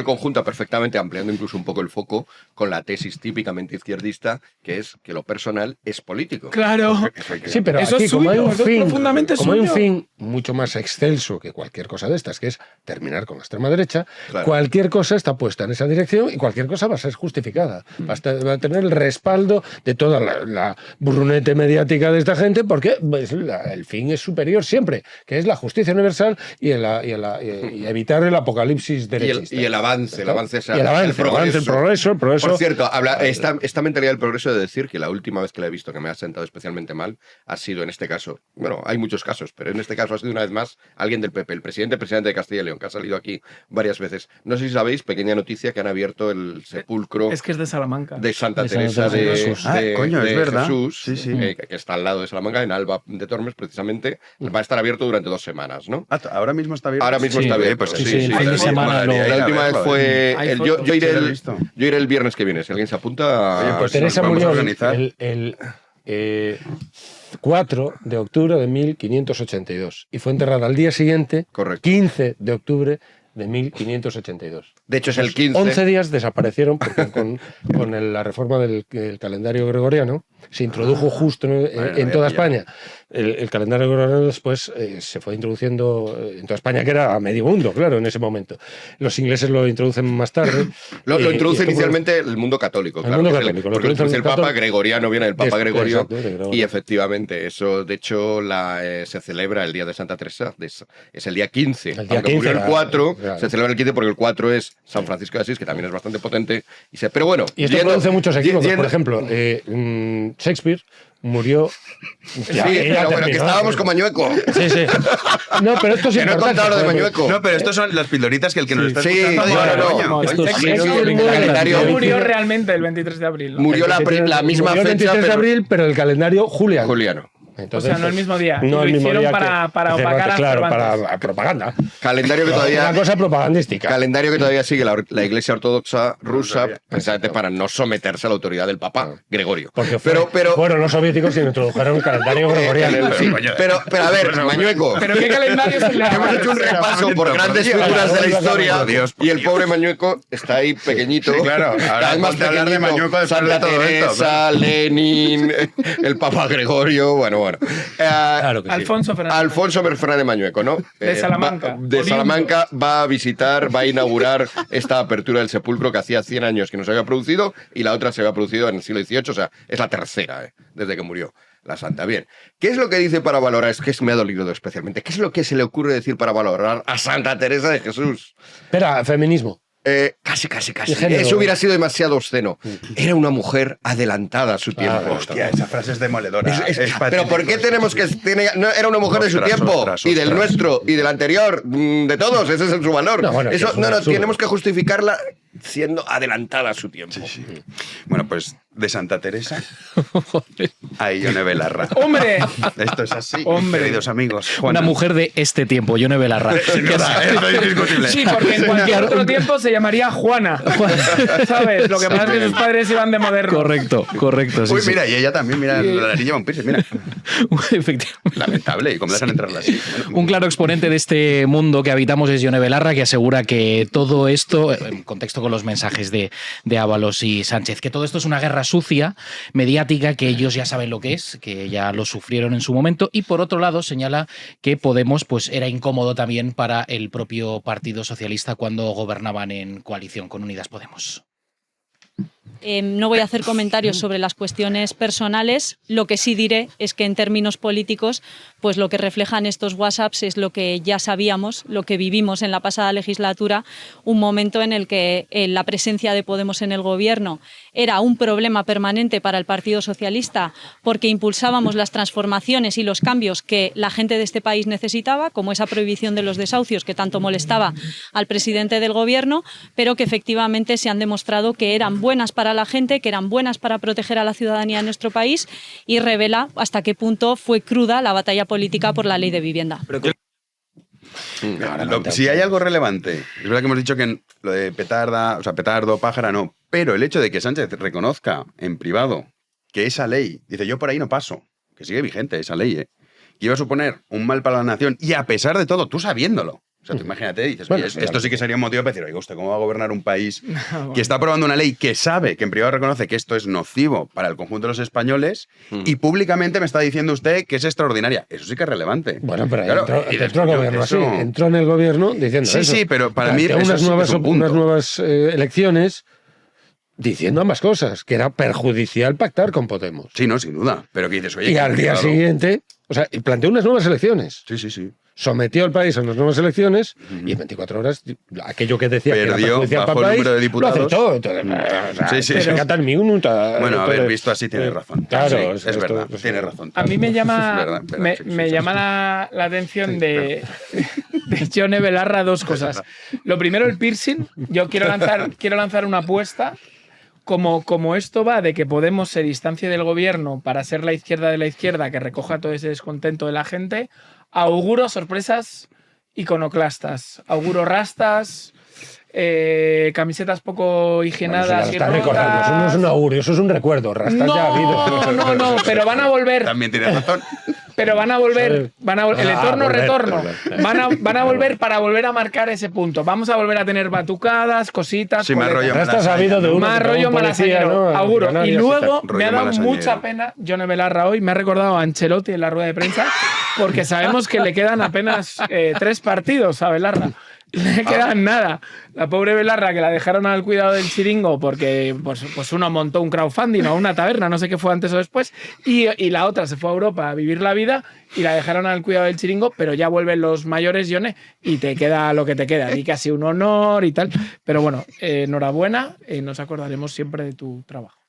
conjunta perfectamente, ampliando incluso un poco el foco, con la tesis típicamente izquierdista, que es que lo personal es político. Claro. Sí, pero eso aquí, es suyo, como hay un suyo. fin mucho más excelso que cualquier cosa de estas, que es terminar con la extrema derecha, Claro. cualquier cosa está puesta en esa dirección y cualquier cosa va a ser justificada. Va a tener el respaldo de toda la burrunete mediática de esta gente, porque el fin es superior siempre, que es la justicia universal y evitar el apocalipsis derechista. Y el avance, el progreso. Por cierto, esta mentalidad del progreso, de decir que la última vez que la he visto que me ha sentado especialmente mal ha sido en este caso, bueno, hay muchos casos, pero en este caso ha sido una vez más alguien del PP, el presidente de Castilla y León, que ha salido aquí varias veces. No sé si sabéis, pequeña noticia, que han abierto el sepulcro Es que es de Salamanca. de Santa Teresa de Jesús. Es verdad. Jesús, Sí, sí. que está al lado de Salamanca, en Alba de Tormes, precisamente. Va a estar abierto durante 2 semanas, ¿no? Ahora mismo está abierto. Ahora mismo está abierto. Pues sí. el fin de semana La última vez fue... Hay yo fotos. iré el viernes que viene. Si alguien se apunta... Oye, pues Teresa vamos a murió organizar. el 4 de octubre de 1582 y fue enterrada al día siguiente, Correcto. 15 de octubre de 1582. De hecho, es el 15. 11 días desaparecieron porque con la reforma del calendario gregoriano se introdujo justo en toda España. El calendario gregoriano después se fue introduciendo en toda España, que era a medio mundo, claro, en ese momento. Los ingleses lo introducen más tarde. Lo introduce inicialmente el mundo católico, claro. Porque el Papa Gregoriano viene del Papa Gregorio. Exacto, de Gregorio. Y efectivamente, eso, de hecho, se celebra el día de Santa Teresa. Es el día 15. El día Aunque 15 murió el 4, claro. se celebra el 15 porque el 4 es San Francisco de Asís, que también es bastante potente. Pero bueno, Y esto produce muchos equívocos. Por ejemplo, Shakespeare murió... pero bueno, que estábamos con Mañueco. Sí. No, pero esto es que no he importante. contado lo de Mañueco. No, pero estos son las pildoritas que el que nos está escuchando... no. El calendario murió realmente el 23 de abril. ¿no? Murió la misma murió el fecha, 23 de abril, pero el calendario juliano. Entonces, o sea, no el mismo día. No Lo el mismo hicieron día para opacar a claro, Cervantes. para propaganda. Calendario que todavía... Una cosa propagandística. Calendario que todavía sigue la Iglesia Ortodoxa rusa, precisamente para no someterse a la autoridad del Papa Gregorio. Porque pero fueron los soviéticos quienes introdujeron el calendario gregoriano. Sí, pero a ver, Mañueco. ¿Pero qué calendario es el de Hemos hecho un repaso por grandes figuras de la historia y el pobre Mañueco está ahí pequeñito. Sí, claro. Ahora Además, hablar de Mañueco después de Santa todo esto. Teresa, Lenin, el Papa Gregorio, bueno. Claro que sí. Alfonso Fernández Mañueco, ¿no? De Salamanca. De Salamanca va a inaugurar esta apertura del sepulcro que hacía 100 años que no se había producido y la otra se había producido en el siglo XVIII, o sea, es la tercera, desde que murió la santa. Bien, ¿qué es lo que dice para valorar? Es que me ha dolido especialmente. ¿Qué es lo que se le ocurre decir para valorar a Santa Teresa de Jesús? Espera, feminismo. Casi. Eso hubiera sido demasiado obsceno. Era una mujer adelantada a su tiempo. Hostia, esa frase es demoledora. Pero ¿por qué tenemos que...? No, era una mujer de su tiempo, y del nuestro, y del anterior, de todos. Ese es su valor. Tenemos que justificarla siendo adelantada a su tiempo. Sí. Bueno, pues de Santa Teresa a Ione Belarra. ¡Hombre! Esto es así, ¡Hombre! queridos amigos. Una mujer de este tiempo, Ione Belarra. Esto es indiscutible. Sí, porque en cualquier otro tiempo se llamaría Juana. ¿Sabes? Lo que pasa es que sus padres iban de moderno. Correcto. Uy, mira, y ella también, mira, la niña lleva un piercing, mira. Efectivamente. Lamentable, ¿y cómo dejan entrarla así? Bueno, Un claro exponente de este mundo que habitamos es Ione Belarra, que asegura que todo esto, en contexto con los mensajes de Ábalos y Sánchez, que todo esto es una guerra sucia, mediática, que ellos ya saben lo que es, que ya lo sufrieron en su momento, y por otro lado señala que Podemos pues era incómodo también para el propio Partido Socialista cuando gobernaban en coalición con Unidas Podemos. No voy a hacer comentarios sobre las cuestiones personales. Lo que sí diré es que en términos políticos, pues lo que reflejan estos WhatsApps es lo que ya sabíamos, lo que vivimos en la pasada legislatura, un momento en el que la presencia de Podemos en el gobierno era un problema permanente para el Partido Socialista porque impulsábamos las transformaciones y los cambios que la gente de este país necesitaba, como esa prohibición de los desahucios que tanto molestaba al presidente del gobierno, pero que efectivamente se han demostrado que eran buenas para la gente, que eran buenas para proteger a la ciudadanía de nuestro país, y revela hasta qué punto fue cruda la batalla política por la ley de vivienda. Si hay algo relevante, es verdad que hemos dicho que lo de petardo, pájara, no, pero el hecho de que Sánchez reconozca en privado que esa ley, dice, yo por ahí no paso, que sigue vigente esa ley, que iba a suponer un mal para la nación, y a pesar de todo, tú sabiéndolo. O sea, tú imagínate, dices, bueno, oye, esto sí que sería un motivo para decir, oiga, ¿usted cómo va a gobernar un país que está aprobando una ley que sabe, que en privado reconoce que esto es nocivo para el conjunto de los españoles y públicamente me está diciendo usted que es extraordinaria? Eso sí que es relevante. Bueno, pero claro, entró el gobierno así. Entró en el gobierno diciendo eso. Sí, pero para mí unas nuevas elecciones diciendo ambas cosas, que era perjudicial pactar con Podemos. Sí, no, sin duda. Pero que dices, oye... Y al día siguiente, o sea, planteó unas nuevas elecciones. Sí. Sometió al país a unas nuevas elecciones y en 24 horas aquello que decía perdió, que era perjudicial para el país, número de diputados. Lo aceptó. Entonces, se catan mi minuta. Bueno, haber visto así tiene razón. Claro, es verdad, tiene razón. A mí me llama, me llama la atención de Yone Belarra dos cosas. Lo primero, el piercing. Yo quiero lanzar una apuesta. Como esto va de que Podemos se distancie del gobierno para ser la izquierda de la izquierda que recoja todo ese descontento de la gente, auguro sorpresas iconoclastas, auguro rastas, camisetas poco higienadas. Está recordando, eso no es un augurio, eso es un recuerdo. Rastas ya ha habido. No, pero van a volver. También tienes razón. Pero van a volver, el eterno-retorno. Van a volver para volver a marcar ese punto. Vamos a volver a tener batucadas, cositas. Sí, más rollo Rastas ha habido de uno. Más rollo malasañero, ¿no? Auguro. Y luego me ha dado mucha pena Yone Belarra hoy, me ha recordado a Ancelotti en la rueda de prensa, porque sabemos que le quedan apenas 3 partidos a Belarra. Le quedan nada. La pobre Belarra, que la dejaron al cuidado del chiringo porque pues uno montó un crowdfunding o una taberna, no sé qué fue antes o después, y la otra se fue a Europa a vivir la vida y la dejaron al cuidado del chiringo, pero ya vuelven los mayores, Yone, y te queda lo que te queda. Y casi un honor y tal. Pero bueno, enhorabuena, nos acordaremos siempre de tu trabajo.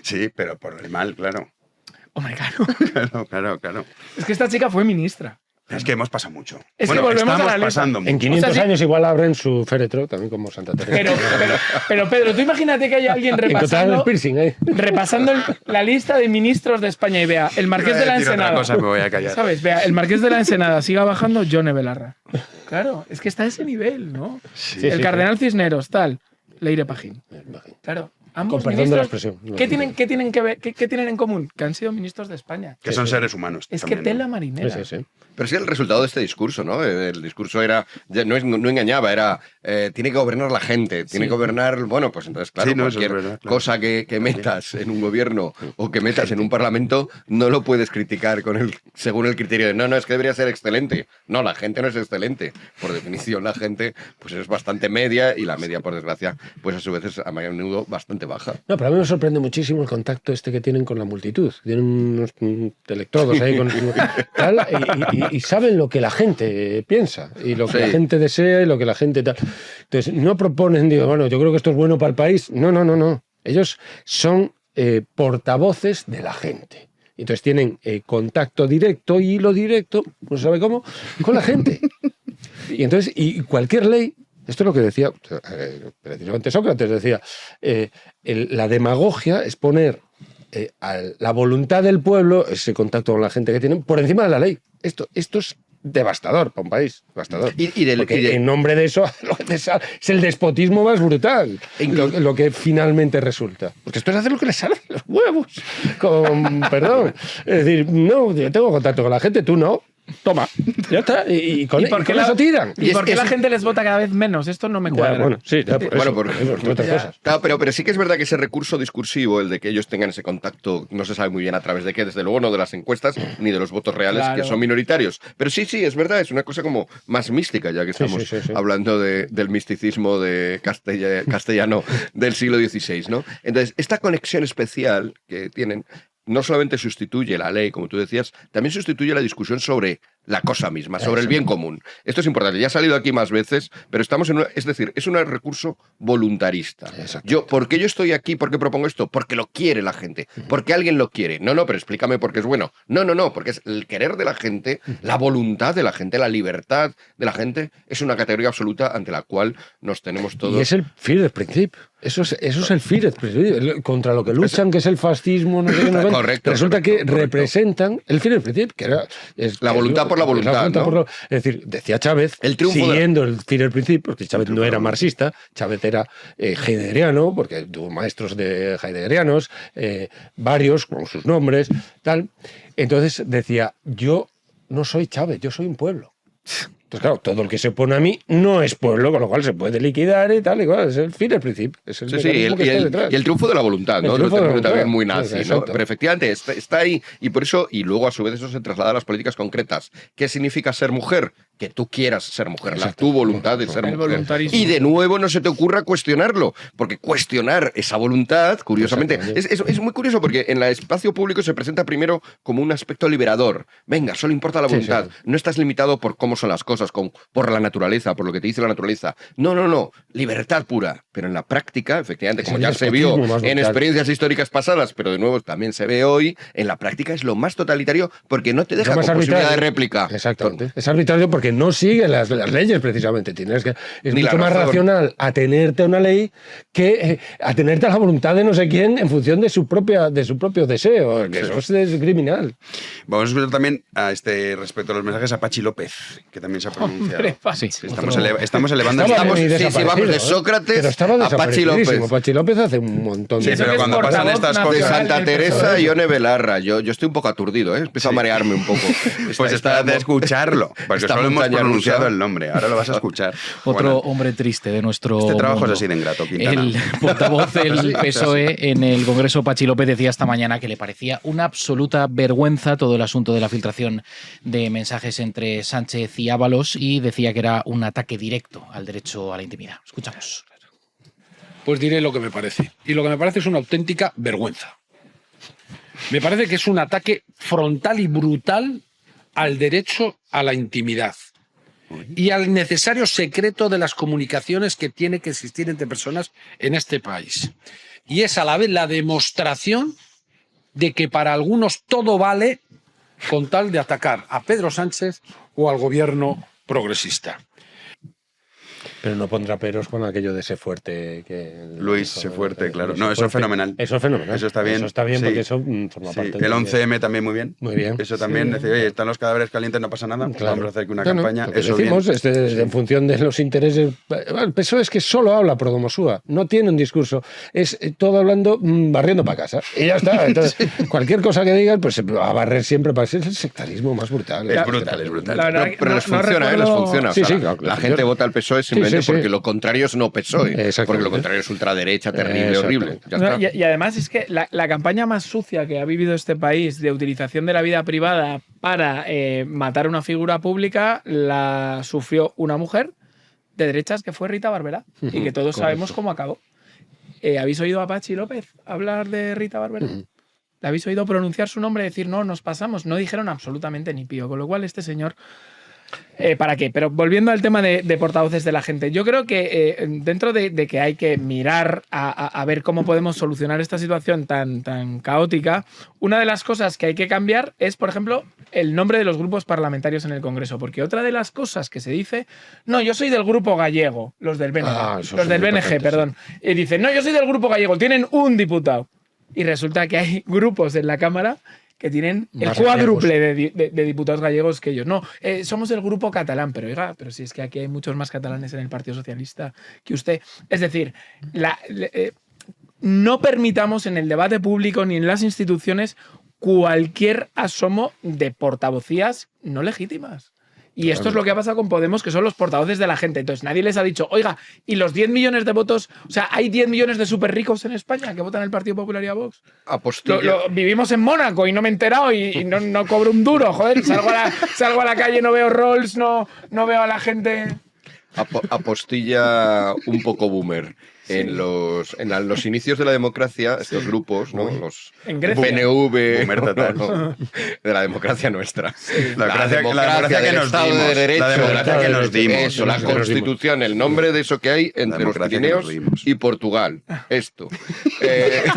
Sí, pero por el mal, claro. Hombre, claro. Claro. Es que esta chica fue ministra. Es que hemos pasado mucho. Es que volvemos a la pasando mucho. En 500 años igual abren su féretro, también como Santa Teresa. Pero Pedro, tú imagínate que hay alguien repasando la lista de ministros de España y vea, el Marqués de la Ensenada. Cosa, me voy a callar. ¿Sabes? Vea, el Marqués de la Ensenada siga bajando, Yone Belarra. Claro, es que está a ese nivel, ¿no? Sí, Cardenal Cisneros, tal. Leire Pajín. Claro. Ambos con perdón de la expresión. ¿Qué tienen en común? Que han sido ministros de España. Que son seres humanos. Es también, que tela marinera. Sí. Pero sí el resultado de este discurso, ¿no? El discurso era, no engañaba, era, tiene que gobernar la gente, tiene que gobernar, bueno, pues entonces, claro, cualquier cosa que metas en un gobierno o que metas en un parlamento, no lo puedes criticar según el criterio de, no, es que debería ser excelente. No, la gente no es excelente. Por definición, la gente pues es bastante media y la media, por desgracia, pues a su vez es a menudo bastante baja. No, pero a mí me sorprende muchísimo el contacto que tienen con la multitud. Tienen unos electrodos ahí y saben lo que la gente piensa y lo que la gente desea y lo que la gente tal. Entonces, no proponen, bueno, yo creo que esto es bueno para el país. No. Ellos son portavoces de la gente. Entonces tienen contacto directo y hilo directo, no sabe cómo, con la gente. Y entonces, y cualquier ley, esto es lo que decía, precisamente Sócrates decía, la demagogia es poner a la voluntad del pueblo, ese contacto con la gente que tienen, por encima de la ley. Esto es devastador para un país, devastador. Porque en nombre de eso es el despotismo más brutal, lo que finalmente resulta. Porque esto es hacer lo que les sale de los huevos, con perdón. Es decir, no, yo tengo contacto con la gente, tú no. Toma, ya está. ¿Y con eso tiran? ¿Y por qué la gente les vota cada vez menos? Esto no me cuadra. Bueno, sí, ya por eso. Bueno, por otras cosas. Claro, pero sí que es verdad que ese recurso discursivo, el de que ellos tengan ese contacto, no se sabe muy bien a través de qué, desde luego no de las encuestas ni de los votos reales, Claro. que son minoritarios. Pero sí, es verdad, es una cosa como más mística, ya que estamos sí. hablando del misticismo de castellano del siglo XVI, ¿no? Entonces, esta conexión especial que tienen no solamente sustituye la ley, como tú decías, también sustituye la discusión sobre la cosa misma, sobre el bien común. Esto es importante, ya ha salido aquí más veces, pero estamos es decir, es un recurso voluntarista. ¿Por qué yo estoy aquí? ¿Por qué propongo esto? Porque lo quiere la gente, porque alguien lo quiere. No, pero explícame por qué es bueno. No, porque es el querer de la gente, la voluntad de la gente, la libertad de la gente, es una categoría absoluta ante la cual nos tenemos todos. Y es el Führerprinzip. Eso es el Führerprinzip. Contra lo que luchan, que es el fascismo, no sé qué. Correcto. Resulta que representan el Führerprinzip, que era la voluntad por la voluntad, ¿no? Es decir, decía Chávez, el triunfo siguiendo el Führerprinzip, porque Chávez no era marxista, Chávez era heideggeriano, porque tuvo maestros de heideggerianos, varios con sus nombres, tal. Entonces decía, yo no soy Chávez, yo soy un pueblo. Entonces, claro, todo el que se opone a mí no es pueblo, con lo cual se puede liquidar y tal, igual. Es el Führerprinzip. Es el y el triunfo de la voluntad, ¿no? También muy nazi, exacto. ¿no? Pero efectivamente está ahí, y por eso, y luego a su vez eso se traslada a las políticas concretas. ¿Qué significa ser mujer? Que tú quieras ser mujer, tu voluntad de ser mujer. Y de nuevo no se te ocurra cuestionarlo, porque cuestionar esa voluntad, curiosamente, es muy curioso, porque en el espacio público se presenta primero como un aspecto liberador. Venga, solo importa la voluntad. No estás limitado por cómo son las cosas, por la naturaleza, por lo que te dice la naturaleza. No, libertad pura. Pero en la práctica, efectivamente, como ya se vio en experiencias históricas pasadas, pero de nuevo también se ve hoy, en la práctica es lo más totalitario porque no te deja con posibilidad de réplica. Exactamente. Es arbitrario porque no sigue las leyes, precisamente. Es mucho más racional atenerte a una ley que atenerte a la voluntad de no sé quién en función de su propio deseo. Que eso es criminal. Vamos a escuchar también respecto a los mensajes a Pachi López, que también se ha pronunciado. Estamos elevando vamos de Sócrates a Pachi López. Pachi López hace un montón de... pero cuando pasan estas cosas... De Santa Teresa y Ione Belarra. Yo estoy un poco aturdido, ¿eh? Empiezo a marearme un poco. Pues está de escucharlo, porque solo hemos pronunciado el nombre. Ahora lo vas a escuchar. Otro hombre triste de nuestro Este trabajo mundo. es así de ingrato, Quintana. El portavoz del PSOE en el Congreso, Pachi López, decía esta mañana que le parecía una absoluta vergüenza todo el asunto de la filtración de mensajes entre Sánchez y Ábalos, y decía que era un ataque directo al derecho a la intimidad. Escuchamos. Pues diré lo que me parece. Y lo que me parece es una auténtica vergüenza. Me parece que es un ataque frontal y brutal al derecho a la intimidad y al necesario secreto de las comunicaciones que tiene que existir entre personas en este país. Y es a la vez la demostración de que para algunos todo vale con tal de atacar a Pedro Sánchez o al gobierno progresista. Pero no pondrá peros con aquello de ser fuerte. Luis, sé fuerte, claro. No, eso es fenomenal. Eso es fenomenal. Eso está bien. Eso está bien, sí. porque eso forma parte El 11M también muy bien. Muy bien. Eso también, decir, oye, están los cadáveres calientes, no pasa nada. Claro. Vamos a hacer una campaña. Lo que eso decimos bien. en función de los intereses. El PSOE es que solo habla pro domosúa, no tiene un discurso. Es todo hablando, barriendo para casa. Y ya está. Entonces, cualquier cosa que digan, pues se va a barrer siempre para ser el sectarismo más brutal. Es brutal. Pero les funciona, les funciona. Sí, o sea, claro, la gente vota al PSOE simplemente porque lo contrario es no PSOE. Porque lo contrario es ultraderecha, terrible, horrible. Ya está. Y además es que la campaña más sucia que ha vivido este país de utilización de la vida privada para matar a una figura pública la sufrió una mujer de derechas que fue Rita Barberá y que todos sabemos cómo acabó. ¿Habéis oído a Pachi López hablar de Rita Barberá? ¿Le habéis oído pronunciar su nombre y decir no, nos pasamos? No dijeron absolutamente ni pío, con lo cual este señor... ¿Para qué? Pero volviendo al tema de portavoces de la gente, yo creo que dentro de que hay que mirar a ver cómo podemos solucionar esta situación tan caótica, una de las cosas que hay que cambiar es, por ejemplo, el nombre de los grupos parlamentarios en el Congreso, porque otra de las cosas que se dice, no, yo soy del grupo gallego, los del BNG, los del BNG, perdón, y dicen, no, yo soy del grupo gallego, tienen un diputado, y resulta que hay grupos en la Cámara que tienen el cuádruple de diputados gallegos que ellos. No, somos del grupo catalán, pero oiga, pero si es que aquí hay muchos más catalanes en el Partido Socialista que usted. Es decir, no permitamos en el debate público ni en las instituciones cualquier asomo de portavocías no legítimas. Y esto es lo que ha pasado con Podemos, que son los portavoces de la gente. Entonces nadie les ha dicho, oiga, ¿y los 10 millones de votos? O sea, hay 10 millones de súper ricos en España que votan el Partido Popular y a Vox. Vivimos en Mónaco y no me he enterado y no cobro un duro, joder. Salgo a la calle, no veo Rolls, no veo a la gente... Apostilla un poco boomer. En los inicios de la democracia, estos grupos, ¿no? Los PNV, de la democracia nuestra. La democracia que nos dimos. De derecho, la democracia que nos dimos. Eso, la Constitución, el nombre de eso que hay entre los Pirineos y Portugal. Esto.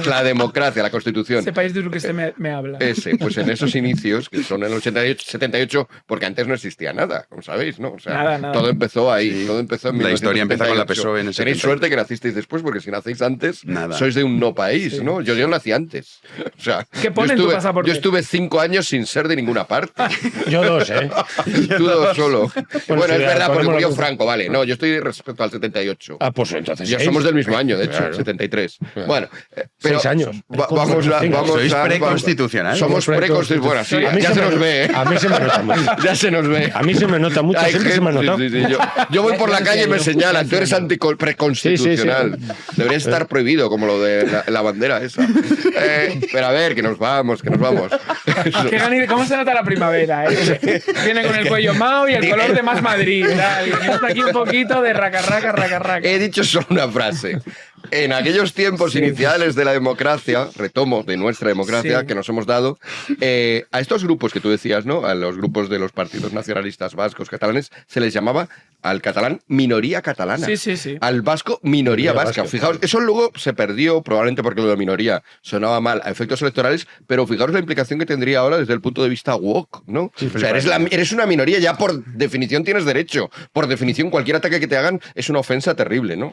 La democracia, la Constitución. Ese país de lo que usted me habla. Pues en esos inicios, que son en el 88, 78, porque antes no existía nada, como sabéis, ¿no? O sea, nada. Todo empezó ahí. Todo empezó en 1978. La historia empieza con la PSOE en el 78. Tenéis suerte que nacisteis después, porque si nacéis antes, sois de un no país, ¿no? Yo nací antes. O sea, ¿qué pone en tu pasaporte? Yo estuve 5 años sin ser de ninguna parte. Yo 2, ¿eh? Tú 2 solo. Bueno, es verdad, porque murió Franco, vale. No, yo estoy respecto al 78. Pues entonces ya somos del mismo año, de hecho, 73. Bueno, pero 6 años. Vamos ¿Sois preconstitucionales? Somos preconstitucionales. Bueno, sí, ya se nos ve, ¿eh? A mí se me nota mucho. Ya se nos ve. A mí se me nota mucho, siempre se me ha notado. Yo voy por la calle y me señalan, tú eres preconstitucional. Debería estar prohibido, como lo de la bandera esa. Pero a ver, que nos vamos. ¿Cómo se nota la primavera? Viene con el cuello mao y el color de Más Madrid. Está aquí un poquito de raca. He dicho solo una frase. En aquellos tiempos iniciales de la democracia, retomo de nuestra democracia que nos hemos dado, a estos grupos que tú decías, ¿no? A los grupos de los partidos nacionalistas vascos, catalanes, se les llamaba al catalán minoría catalana. Sí. Al vasco minoría vasca. Fijaos, eso luego se perdió, probablemente porque lo de minoría sonaba mal a efectos electorales, pero fijaos la implicación que tendría ahora desde el punto de vista woke, ¿no? Sí, o sea, eres una minoría, ya por definición tienes derecho. Por definición, cualquier ataque que te hagan es una ofensa terrible, ¿no?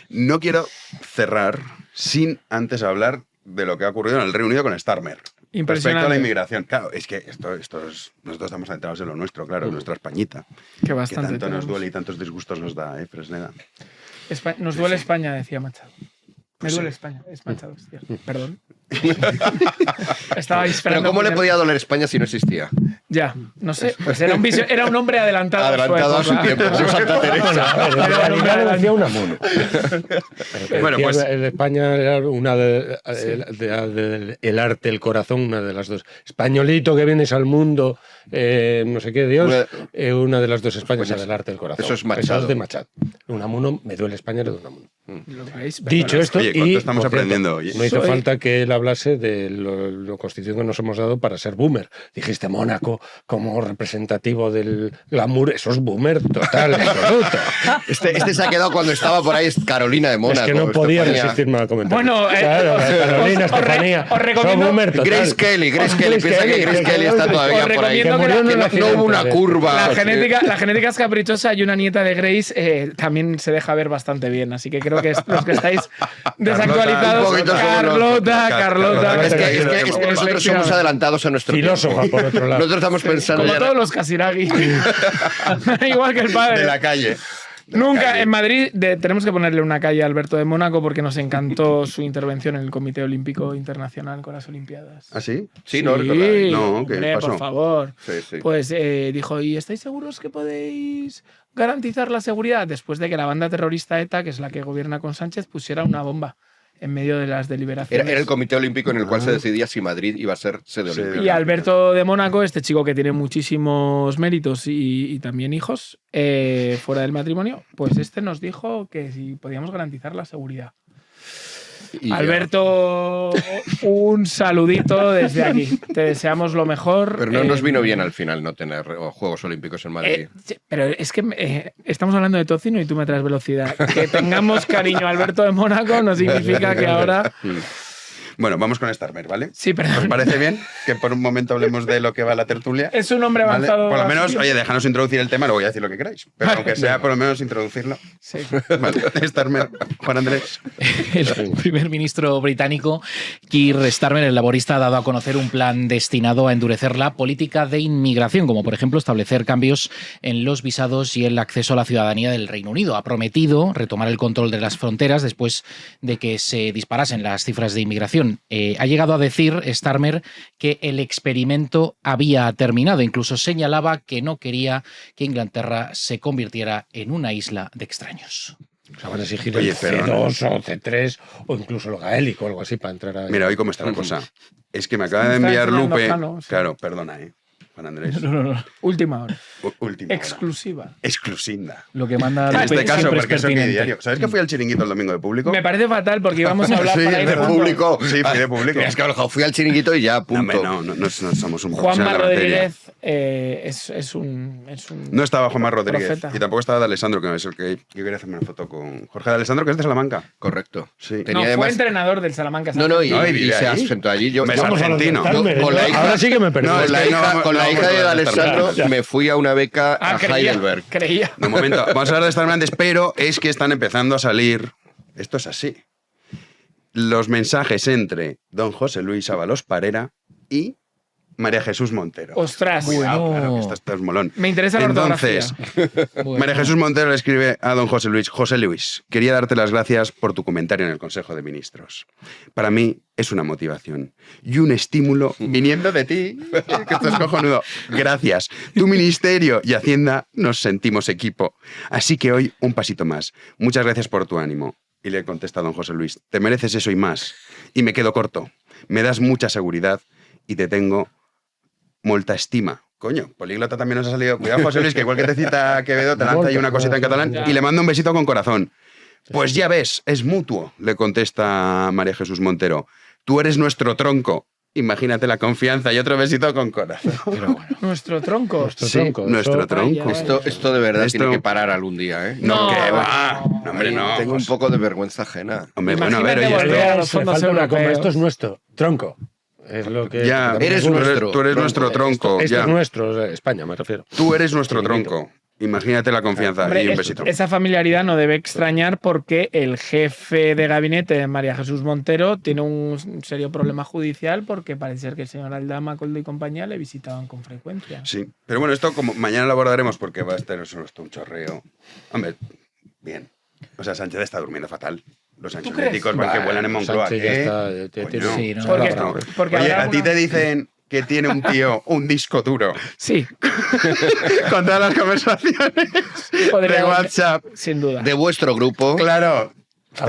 No quiero cerrar sin antes hablar de lo que ha ocurrido en el Reino Unido con Starmer. Respecto a la inmigración. Claro, es que nosotros estamos centrados en lo nuestro, claro, en nuestra Españita. Que bastante. Que tanto nos duele y tantos disgustos nos da, Fresneda. Nos duele España, decía Machado. Me duele España, es Machado, hostia. Perdón. Estaba esperando. Pero ¿cómo le podía doler España si no existía? Ya, no sé. Pues era un hombre adelantado. Adelantado a su tiempo. Santa Teresa. Hacía una mono. Bueno, pues en España era una el arte, el corazón, una de las dos. Españolito que vienes al mundo, no sé qué, Dios. Una de las dos Españas, pues del arte, el corazón. Eso es Machado. Eso es de Machado. Unamuno, me duele España, era de Unamuno. Dicho esto, oye, ¿cuánto estamos aprendiendo hoy? No hizo falta que él hablase de lo constitución que nos hemos dado para ser boomer. Dijiste Mónaco como representativo del glamour, eso es boomer total, absoluto. Este se ha quedado cuando estaba por ahí Carolina de Mónaco. Es que no podía resistirme al comentario. Bueno, claro, Carolina, Estefanía, os recomiendo boomer total. Grace Kelly, piensa que Grace Kelly está todavía por ahí. Que no hubo una curva. La genética es caprichosa y una nieta de Grace también se deja ver bastante bien, así que creo que los que estáis desactualizados, Carlota. Es que nosotros somos adelantados a nuestro filósofa, por otro lado. Nosotros estamos pensando como todos los Casiraghi. Igual que el padre. De la calle. En Madrid tenemos que ponerle una calle a Alberto de Mónaco porque nos encantó su intervención en el Comité Olímpico Internacional con las Olimpiadas. ¿Ah, sí? Sí, no, ¿qué pasó? Por favor. Sí. Pues dijo, ¿y estáis seguros que podéis garantizar la seguridad? Después de que la banda terrorista ETA, que es la que gobierna con Sánchez, pusiera una bomba en medio de las deliberaciones. Era el Comité Olímpico en el cual se decidía si Madrid iba a ser sede olímpica. Y Alberto de Mónaco, este chico que tiene muchísimos méritos y también hijos fuera del matrimonio, pues nos dijo que si podíamos garantizar la seguridad. Alberto, un saludito desde aquí. Te deseamos lo mejor. Pero no nos vino bien al final no tener Juegos Olímpicos en Madrid. Pero es que estamos hablando de tocino y tú me traes velocidad. Que tengamos cariño a Alberto de Mónaco no significa que ahora... Bueno, vamos con Starmer, ¿vale? Sí, perdón. ¿Os parece bien que por un momento hablemos de lo que va la tertulia? Es un hombre avanzado. ¿Vale? Por lo menos, oye, déjanos introducir el tema, luego voy a decir lo que queráis. Pero aunque sea por lo menos introducirlo. Sí. Vale. Starmer, Juan Andrés. El primer ministro británico, Keir Starmer, el laborista, ha dado a conocer un plan destinado a endurecer la política de inmigración, como por ejemplo establecer cambios en los visados y el acceso a la ciudadanía del Reino Unido. Ha prometido retomar el control de las fronteras después de que se disparasen las cifras de inmigración. Macron. Ha llegado a decir Starmer que el experimento había terminado. Incluso señalaba que no quería que Inglaterra se convirtiera en una isla de extraños. O sea, van a exigir el C2 o C3 o incluso lo gaélico o algo así para entrar ahí. Mira, hoy cómo está la cosa. Es que me acaba de enviar Lupe... Claro, perdona, Juan Andrés. No. Última hora. Última exclusiva. Hora. Exclusiva. Lo que manda en Lupe este caso, porque eso es mi pertinente. diario. ¿Sabes que fui al chiringuito el domingo de público? Me parece fatal porque íbamos a hablar sí, para ir de juntos. público. Sí, fui de público. Es que fui al chiringuito y ya, punto. No somos un Juanma profesional de la materia. Rodríguez es un No estaba Juanma Rodríguez profeta. y tampoco estaba de Alessandro, que es el que yo quería hacerme una foto con Jorge de Alessandro, que es de Salamanca. Correcto. Sí. No, fue entrenador del Salamanca. Y se asentó allí. Yo, es argentino. Con la hija, ahora sí que me perdí. Con la hija de Alessandro me fui a una beca a Heidelberg. Creía. De momento, vamos a hablar de Starmer antes, pero es que están empezando a salir. Esto es así. Los mensajes entre don José Luis Ábalos Parera y María Jesús Montero. Ostras. Cuidado, claro, que esto es molón. Me interesa la Entonces, María Jesús Montero le escribe a don José Luis, quería darte las gracias por tu comentario en el Consejo de Ministros. Para mí es una motivación y un estímulo viniendo de ti, que esto es cojonudo. Gracias. Tu ministerio y Hacienda nos sentimos equipo. Así que hoy un pasito más. Muchas gracias por tu ánimo. Y le contesta don José Luis, te mereces eso y más. Y me quedo corto. Me das mucha seguridad y te tengo molta estima. Coño, políglota también nos ha salido. Cuidado, José Luis, que igual que te cita Quevedo, te lanza ahí una cosita en catalán y le manda un besito con corazón. Pues ya ves, es mutuo, le contesta María Jesús Montero. Tú eres nuestro tronco. Imagínate la confianza y otro besito con corazón. Pero bueno. Nuestro tronco. Nuestro tronco. Esto de verdad tiene que parar algún día, ¿eh? No, que va. No, hombre, no. Tengo un poco de vergüenza ajena. Hombre, bueno, a ver, Esto es nuestro tronco. Es lo que ya, eres nuestro. Tú eres nuestro tronco. Esto ya. es nuestro, España me refiero. Tú eres nuestro tronco. Imagínate la confianza. Hombre, y un besito. Esa familiaridad no debe extrañar porque el jefe de gabinete de María Jesús Montero tiene un serio problema judicial porque parece ser que el señor Aldama, Coldo y compañía le visitaban con frecuencia. Sí, pero bueno, esto como mañana lo abordaremos porque va a estar solo esto un chorreo. Hombre, bien. O sea, Sánchez está durmiendo fatal. Los anxioléticos van que vuelan en Moncloa. Porque oye, a ti te dicen que tiene un tío un disco duro. Sí. Con todas las conversaciones de WhatsApp. Sin duda. De vuestro grupo. Claro.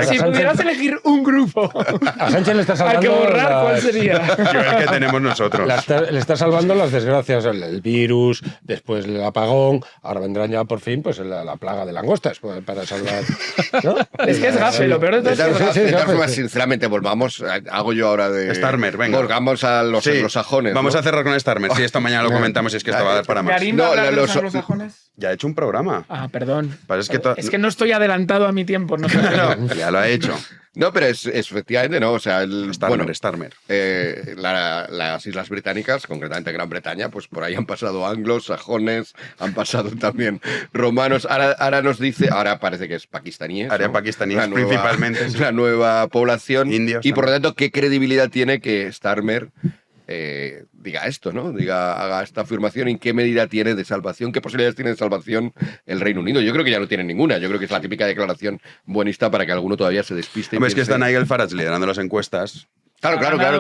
Si pudieras elegir un grupo a Sánchez le está salvando al que borrar, ¿cuál sería? El que tenemos nosotros. Le está salvando las desgracias, el virus, después el apagón, ahora vendrán ya por fin pues la plaga de langostas para salvar. ¿No? Es que es gafe, lo peor de todo es que de todas formas, sinceramente, volvamos, hago yo ahora de... Starmer, venga. Volvamos a los anglosajones. Vamos ¿no? a cerrar con Starmer. Sí, esto mañana lo comentamos y es que esto va a dar para más. ¿Karim va a hablar de los anglosajones? Ya he hecho un programa. Ah, perdón. Es que no estoy adelantado a mi tiempo. No, ya lo ha hecho. No, pero es efectivamente, ¿no? O sea, Starmer. Las Islas Británicas, concretamente Gran Bretaña, pues por ahí han pasado anglos, sajones, han pasado también romanos. Ahora nos dice, ahora parece que es pakistaníes. Área pakistaníes principalmente. Sí. La nueva población. Indios. Y por lo tanto, ¿qué credibilidad tiene que Starmer diga esto, ¿no? Haga esta afirmación? ¿En qué medida tiene de salvación? ¿Qué posibilidades tiene de salvación el Reino Unido? Yo creo que ya no tiene ninguna. Yo creo que es la típica declaración buenista para que alguno todavía se despiste. Hombre, es que está Nigel Farage liderando las encuestas. Claro. Las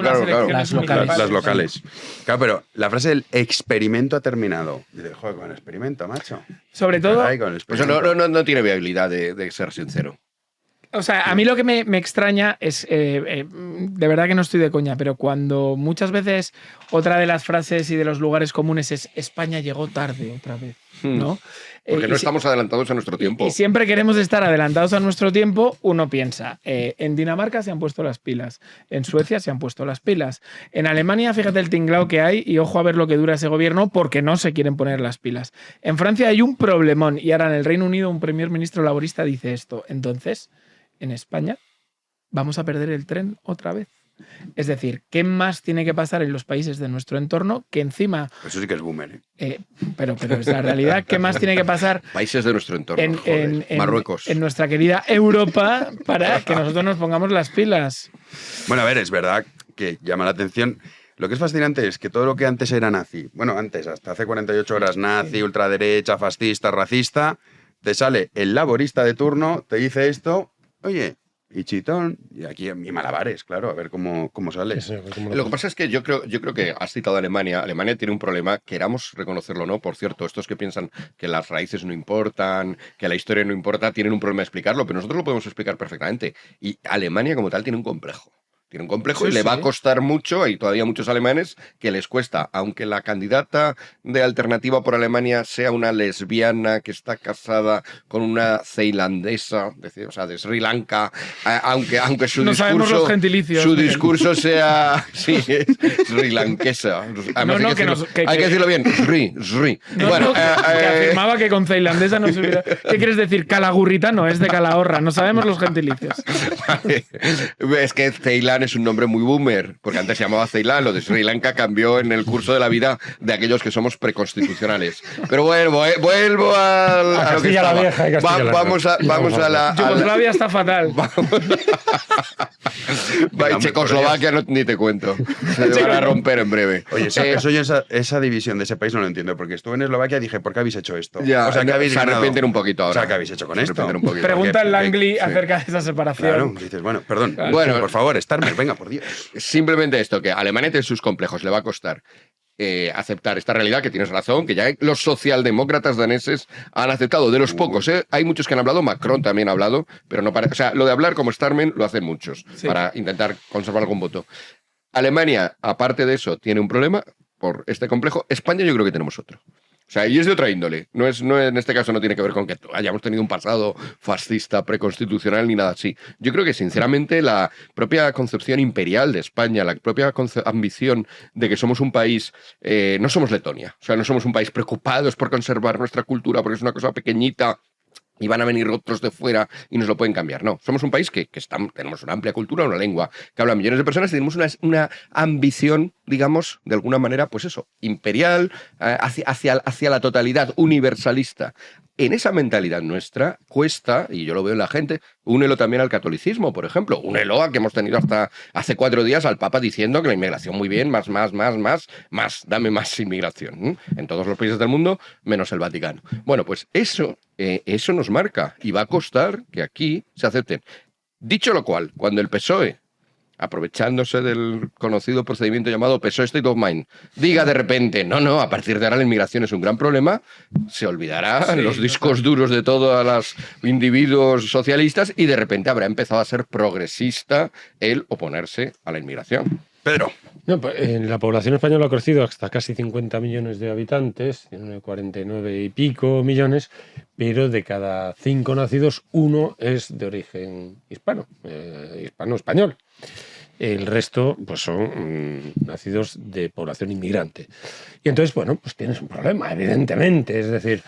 locales. Las locales. Claro, pero la frase del experimento ha terminado. Dice, joder, con el experimento, macho. Sobre todo... Pues no tiene viabilidad de ser sincero. O sea, a mí lo que me extraña es, de verdad que no estoy de coña, pero cuando muchas veces otra de las frases y de los lugares comunes es España llegó tarde otra vez, ¿no? Porque no estamos adelantados a nuestro tiempo. Y siempre queremos estar adelantados a nuestro tiempo, uno piensa, en Dinamarca se han puesto las pilas, en Suecia se han puesto las pilas, en Alemania fíjate el tinglao que hay y ojo a ver lo que dura ese gobierno porque no se quieren poner las pilas. En Francia hay un problemón y ahora en el Reino Unido un primer ministro laborista dice esto. Entonces, en España vamos a perder el tren otra vez. Es decir, ¿qué más tiene que pasar en los países de nuestro entorno que encima... Eso sí que es boomer. Pero es la realidad. ¿Qué más tiene que pasar países de nuestro entorno? Marruecos. En nuestra querida Europa para que nosotros nos pongamos las pilas. Bueno, a ver, es verdad que llama la atención. Lo que es fascinante es que todo lo que antes era nazi, bueno, antes, hasta hace 48 horas, nazi, ultraderecha, fascista, racista, te sale el laborista de turno, te dice esto... Oye, y chitón, y aquí en mi malabares, claro, a ver cómo sale. Lo que pasa es que yo creo que has citado a Alemania. Alemania tiene un problema, queramos reconocerlo o no. Por cierto, estos que piensan que las raíces no importan, que la historia no importa, tienen un problema de explicarlo, pero nosotros lo podemos explicar perfectamente. Y Alemania como tal tiene un complejo. Tiene un complejo y le va a costar mucho, hay todavía muchos alemanes que les cuesta, aunque la candidata de Alternativa por Alemania sea una lesbiana que está casada con una ceilandesa, o sea, de Sri Lanka, aunque su no sabemos los gentilicios. Su discurso sea sri lankesa. Hay que decirlo bien, Sri. Bueno, que afirmaba que con ceilandesa no se hubiera... ¿Qué quieres decir? Calagurrita no, es de Calahorra, no sabemos los gentilicios. Vale. Es que Ceilán es un nombre muy boomer, porque antes se llamaba Ceilán, lo de Sri Lanka cambió en el curso de la vida de aquellos que somos preconstitucionales. Pero vuelvo a lo que Castilla la Vieja. Vamos a la... Yugoslavia está fatal. Checoslovaquia ni te cuento. Se van a romper en breve. Oye, eso yo esa división de ese país no lo entiendo, porque estuve en Eslovaquia y dije, ¿por qué habéis hecho esto? Ya, o sea, ¿qué habéis se arrepienten un poquito ahora. O sea, ¿qué habéis hecho con esto? Pregunta al Langley acerca de esa separación. Claro, dices, bueno, perdón. Bueno, por favor, Starmer, venga, por Dios. Simplemente esto, que Alemania tiene sus complejos, le va a costar aceptar esta realidad, que tienes razón, que ya los socialdemócratas daneses han aceptado, de los pocos, hay muchos que han hablado, Macron también ha hablado, pero no parece, o sea, lo de hablar como Starmer lo hacen muchos, para intentar conservar algún voto. Alemania, aparte de eso, tiene un problema por este complejo. España yo creo que tenemos otro. O sea, y es de otra índole. No, en este caso no tiene que ver con que hayamos tenido un pasado fascista, preconstitucional, ni nada así. Yo creo que, sinceramente, la propia concepción imperial de España, la propia ambición de que somos un país... no somos Letonia. O sea, no somos un país preocupados por conservar nuestra cultura, porque es una cosa pequeñita y van a venir otros de fuera y nos lo pueden cambiar. No, somos un país que tenemos una amplia cultura, una lengua que hablan millones de personas y tenemos una ambición, digamos, de alguna manera, pues eso, imperial, hacia la totalidad, universalista. En esa mentalidad nuestra cuesta, y yo lo veo en la gente, únelo también al catolicismo, por ejemplo. Únelo a que hemos tenido hasta hace 4 días al Papa diciendo que la inmigración muy bien, más, dame más inmigración. En todos los países del mundo, menos el Vaticano. Bueno, pues eso nos marca y va a costar que aquí se acepten. Dicho lo cual, cuando el PSOE, aprovechándose del conocido procedimiento llamado PSOE State of Mind, diga de repente, no, a partir de ahora la inmigración es un gran problema, se olvidará los discos duros de todos los individuos socialistas y de repente habrá empezado a ser progresista el oponerse a la inmigración. Pedro. No, pues, la población española ha crecido hasta casi 50 millones de habitantes, tiene 49 y pico millones, pero de cada 5 nacidos, 1 es de origen hispano-español. El resto pues son nacidos de población inmigrante. Y entonces, bueno, pues tienes un problema, evidentemente. Es decir,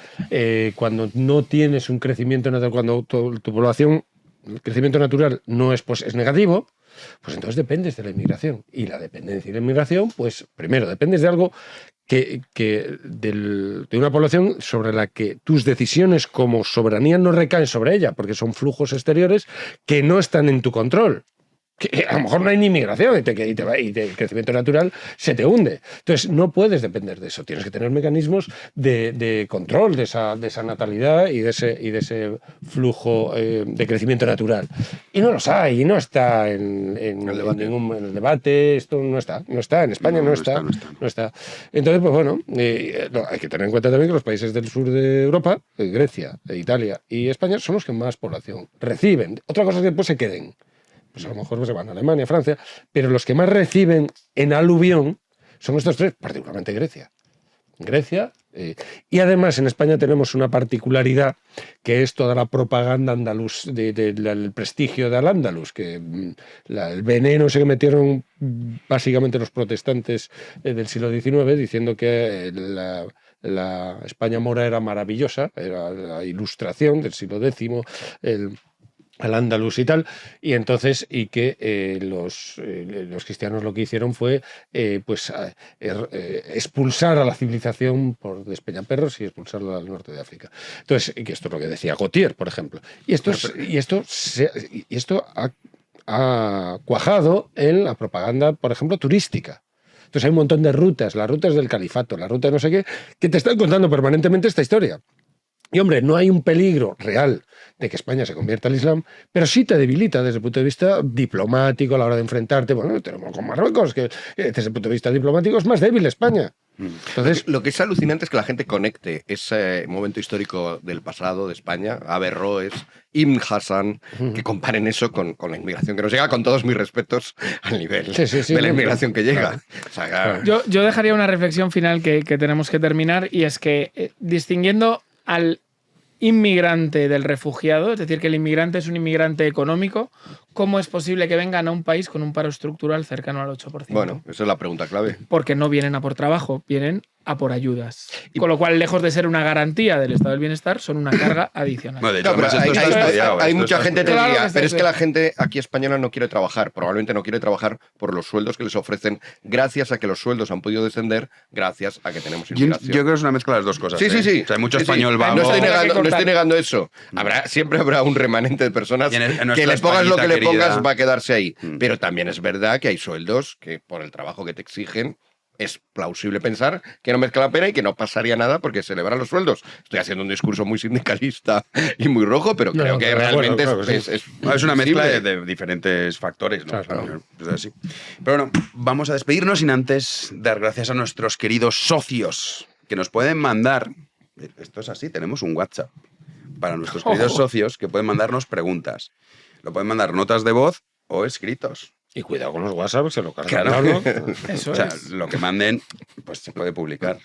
cuando no tienes un crecimiento natural, cuando tu población, el crecimiento natural no es, pues, es negativo, pues entonces dependes de la inmigración. Y la dependencia de la inmigración, pues primero dependes de algo de una población sobre la que tus decisiones como soberanía no recaen sobre ella, porque son flujos exteriores que no están en tu control. Que a lo mejor no hay ni inmigración y el crecimiento natural se te hunde. Entonces no puedes depender de eso. Tienes que tener mecanismos de control de esa natalidad y de ese flujo de crecimiento natural. Y no los hay, y no está en el debate. Esto no está. En España no está. Entonces, pues bueno, hay que tener en cuenta también que los países del sur de Europa, Grecia, Italia y España, son los que más población reciben. Otra cosa es que después se queden. Pues a lo mejor se van a Alemania, Francia, pero los que más reciben en aluvión son estos 3, particularmente Grecia. Y además en España tenemos una particularidad que es toda la propaganda andaluz, del prestigio de Al-Ándalus, que el veneno se metieron básicamente los protestantes del siglo XIX diciendo que la España mora era maravillosa, era la ilustración del siglo X, Al-Ándalus y tal, y entonces que los cristianos lo que hicieron fue expulsar a la civilización por Despeñaperros y expulsarla al norte de África. Entonces, que esto es lo que decía Gautier, por ejemplo. Y esto ha cuajado en la propaganda, por ejemplo, turística. Entonces hay un montón de rutas, las rutas del califato, la ruta de no sé qué, que te están contando permanentemente esta historia. Y hombre, no hay un peligro real de que España se convierta al Islam, pero sí te debilita desde el punto de vista diplomático a la hora de enfrentarte. Bueno, tenemos con Marruecos, que desde el punto de vista diplomático es más débil España. Entonces, lo que es alucinante es que la gente conecte ese momento histórico del pasado de España, Averroes, Ibn Hassan, que comparen eso con la inmigración que nos llega, con todos mis respetos al nivel de la inmigración que llega. O sea, claro. Yo dejaría una reflexión final que tenemos que terminar, y es que distinguiendo al inmigrante del refugiado, es decir, que el inmigrante es un inmigrante económico, ¿cómo es posible que vengan a un país con un paro estructural cercano al 8%? Bueno, esa es la pregunta clave. Porque no vienen a por trabajo, vienen a por ayudas. Con lo cual, lejos de ser una garantía del estado del bienestar, son una carga adicional. Bueno, de hecho, hay mucha gente que diría, pero es que la gente aquí española no quiere trabajar, probablemente no quiere trabajar por los sueldos que les ofrecen, gracias a que los sueldos han podido descender, gracias a que tenemos inmigración. Yo creo que es una mezcla de las dos cosas. Sí. O sea, hay mucho español vago. No estoy negando eso. Siempre habrá un remanente de personas que le pongas lo que le pongas va a quedarse ahí. Pero también es verdad que hay sueldos que por el trabajo que te exigen es plausible pensar que no merezca la pena y que no pasaría nada porque se elevarán los sueldos. Estoy haciendo un discurso muy sindicalista y muy rojo, pero creo que realmente es una mezcla de diferentes factores, ¿no? Claro. Es así. Pero bueno, vamos a despedirnos sin antes dar gracias a nuestros queridos socios que nos pueden mandar. Esto es así, tenemos un WhatsApp para nuestros queridos socios que pueden mandarnos preguntas. Lo pueden mandar notas de voz o escritos. Y cuidado con los WhatsApp, se lo cargan. Claro. Eso o sea, lo que manden, pues se puede publicar.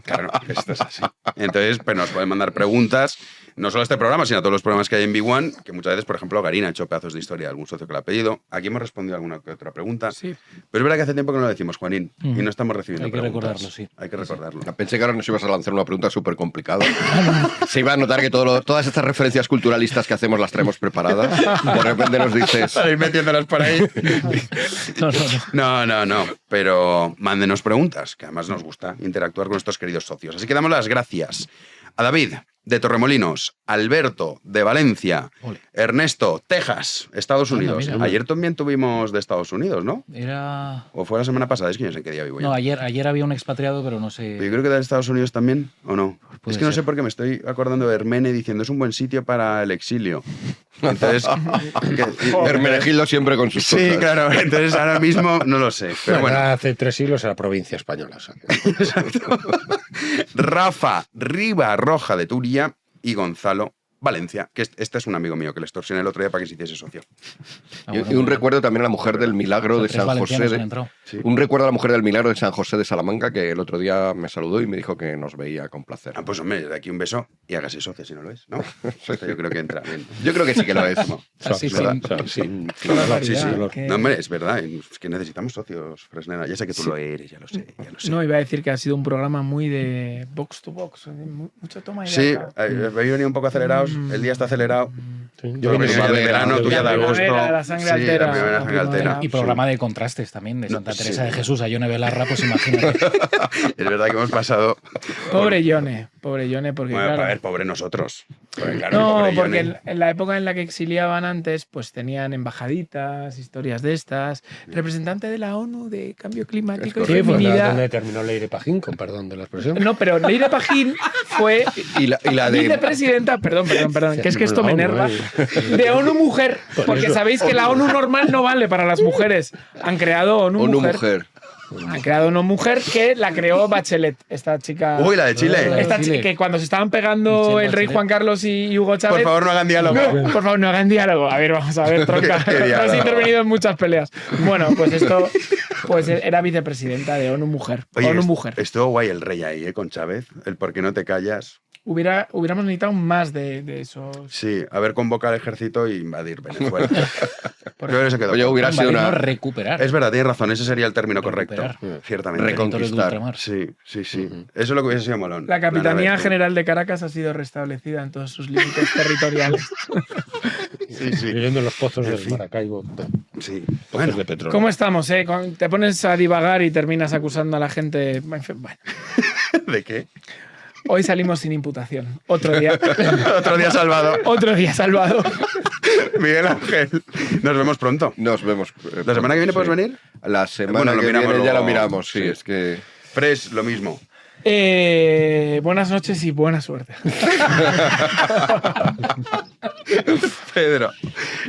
Claro, esto es así. Entonces, pues nos pueden mandar preguntas, no solo a este programa, sino a todos los programas que hay en Big One, que muchas veces, por ejemplo, Garina ha hecho pedazos de historia de algún socio que lo ha pedido. Aquí hemos respondido alguna que otra pregunta. Sí. Pero es verdad que hace tiempo que no lo decimos, Juanín, y no estamos recibiendo Hay que preguntas. recordarlo, sí. Hay que recordarlo. Pensé que ahora nos ibas a lanzar una pregunta súper complicada. Se iba a notar que todas estas referencias culturalistas que hacemos las traemos preparadas. Por repente nos dices... Para ir metiéndolas por ahí. No. Pero mándenos preguntas, que además nos gusta interactuar con nuestros queridos socios. Así que damos las gracias a David, de Torremolinos, Alberto, de Valencia, Ernesto, Texas, Estados Unidos. Mira. Ayer también tuvimos de Estados Unidos, ¿no? Era... ¿O fue la semana pasada? Es que yo no sé en qué día vivo. No, ayer había un expatriado, pero no sé... Yo creo que de Estados Unidos también, ¿o no? Puede es que no ser. sé por qué me estoy acordando de Hermene diciendo es un buen sitio para el exilio. Entonces... Hermenegildo siempre con sus cosas. Sí, claro. Entonces ahora mismo no lo sé. Pero bueno. Hace 3 siglos era provincia española. O sea que... Exacto. Rafa Ribarroja de Turia y Gonzalo Valencia, que este es un amigo mío que le extorsioné el otro día para que se hiciese socio. Y un recuerdo también a la mujer del Milagro de San José. Un recuerdo a la mujer del Milagro de San José de Salamanca, que el otro día me saludó y me dijo que nos veía con placer. Pues hombre, de aquí un beso y hágase socio si no lo es, ¿no? Yo creo que entra bien. Yo creo que sí que lo es. Así Sí. No, hombre, es verdad. Es que necesitamos socios, Fresneda. Ya sé que tú lo eres, ya lo sé. No, iba a decir que ha sido un programa muy de box to box, mucho toma y sí, daca. habéis venido un poco acelerados. El día está acelerado. Yo venía de verano, tú ya de agosto. La sangre altera. La primavera, sangre altera. Y programa de contrastes también, de Santa Teresa de Jesús a Yone Belarra, pues imagínate. Es verdad que hemos pasado... Pobre Yone, porque bueno, claro... a ver, pobre nosotros. Claro, No, pobre porque Yone. en la época en la que exiliaban antes, pues tenían embajaditas, historias de estas. Representante de la ONU de Cambio Climático y Sí, fue Feminidad. donde terminó Leire Pajín, con perdón de la expresión. No, pero Leire Pajín fue y la de... vicepresidenta, perdón, que es que esto me enerva, de ONU Mujer, porque sabéis que la ONU normal no vale para las mujeres. Han creado ONU Mujer. Han creado una mujer que la creó Bachelet, esta chica. Uy, la de Chile. Esta chica que cuando se estaban pegando el rey Juan Carlos y Hugo Chávez. Por favor, no hagan diálogo. No, por favor, no hagan diálogo. A ver, vamos a ver, tronca. ¿Qué Has intervenido en muchas peleas. Bueno, pues esto pues era vicepresidenta de ONU Mujer. Oye, ONU Mujer. Estuvo guay el rey ahí, con Chávez. El por qué no te callas. Hubiéramos necesitado más de esos. Sí, haber convocado al ejército e invadir Venezuela. Pero se quedó. Oye, hubiera sido una... recuperar. Es verdad, tienes razón, ese sería el término correcto. Ciertamente. Reconquistar. Sí. Eso es lo que hubiese sido molón. La Capitanía nave. General de Caracas ha sido restablecida en todos sus límites territoriales. Sí. Viviendo en los pozos del Maracaibo. Sí. Pozos de petróleo. ¿Cómo estamos? Te pones a divagar y terminas acusando a la gente. En fin, bueno. ¿De qué? Hoy salimos sin imputación. Otro día. Otro día salvado. Otro día salvado. Miguel Ángel. Nos vemos pronto. Nos vemos. ¿La semana que viene puedes venir? La semana que viene ya lo miramos, sí, es que... Fresh, lo mismo. Buenas noches y buena suerte. Pedro,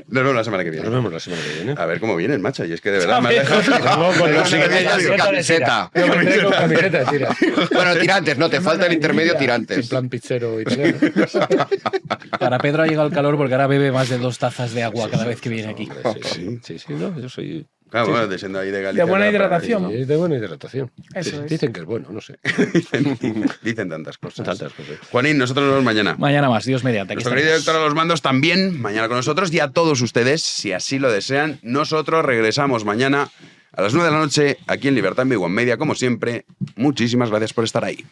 nos vemos la semana que viene. Nos vemos la semana que viene. A ver cómo vienes, macho. Y es que de verdad me has dejado... Con los siguientes camiseta. Camiseta de tira. Bueno, tirantes, no, te falta el intermedio tirantes. En plan pizzero italiano. Para Pedro ha llegado el calor porque ahora bebe más de 2 tazas de agua cada vez que viene aquí. Sí, no, yo soy... Claro, bueno, descendo ahí de Galicia. De buena hidratación. Sí, de buena hidratación. Eso es. Dicen que es bueno, no sé. Dicen tantas cosas. Juanín, nosotros nos vemos mañana. Mañana más, Dios mediante. Nuestro querido director a los mandos también, mañana con nosotros, y a todos ustedes, si así lo desean, nosotros regresamos mañana a las 9 de la noche, aquí en Libertad en Vigo en Media, como siempre. Muchísimas gracias por estar ahí.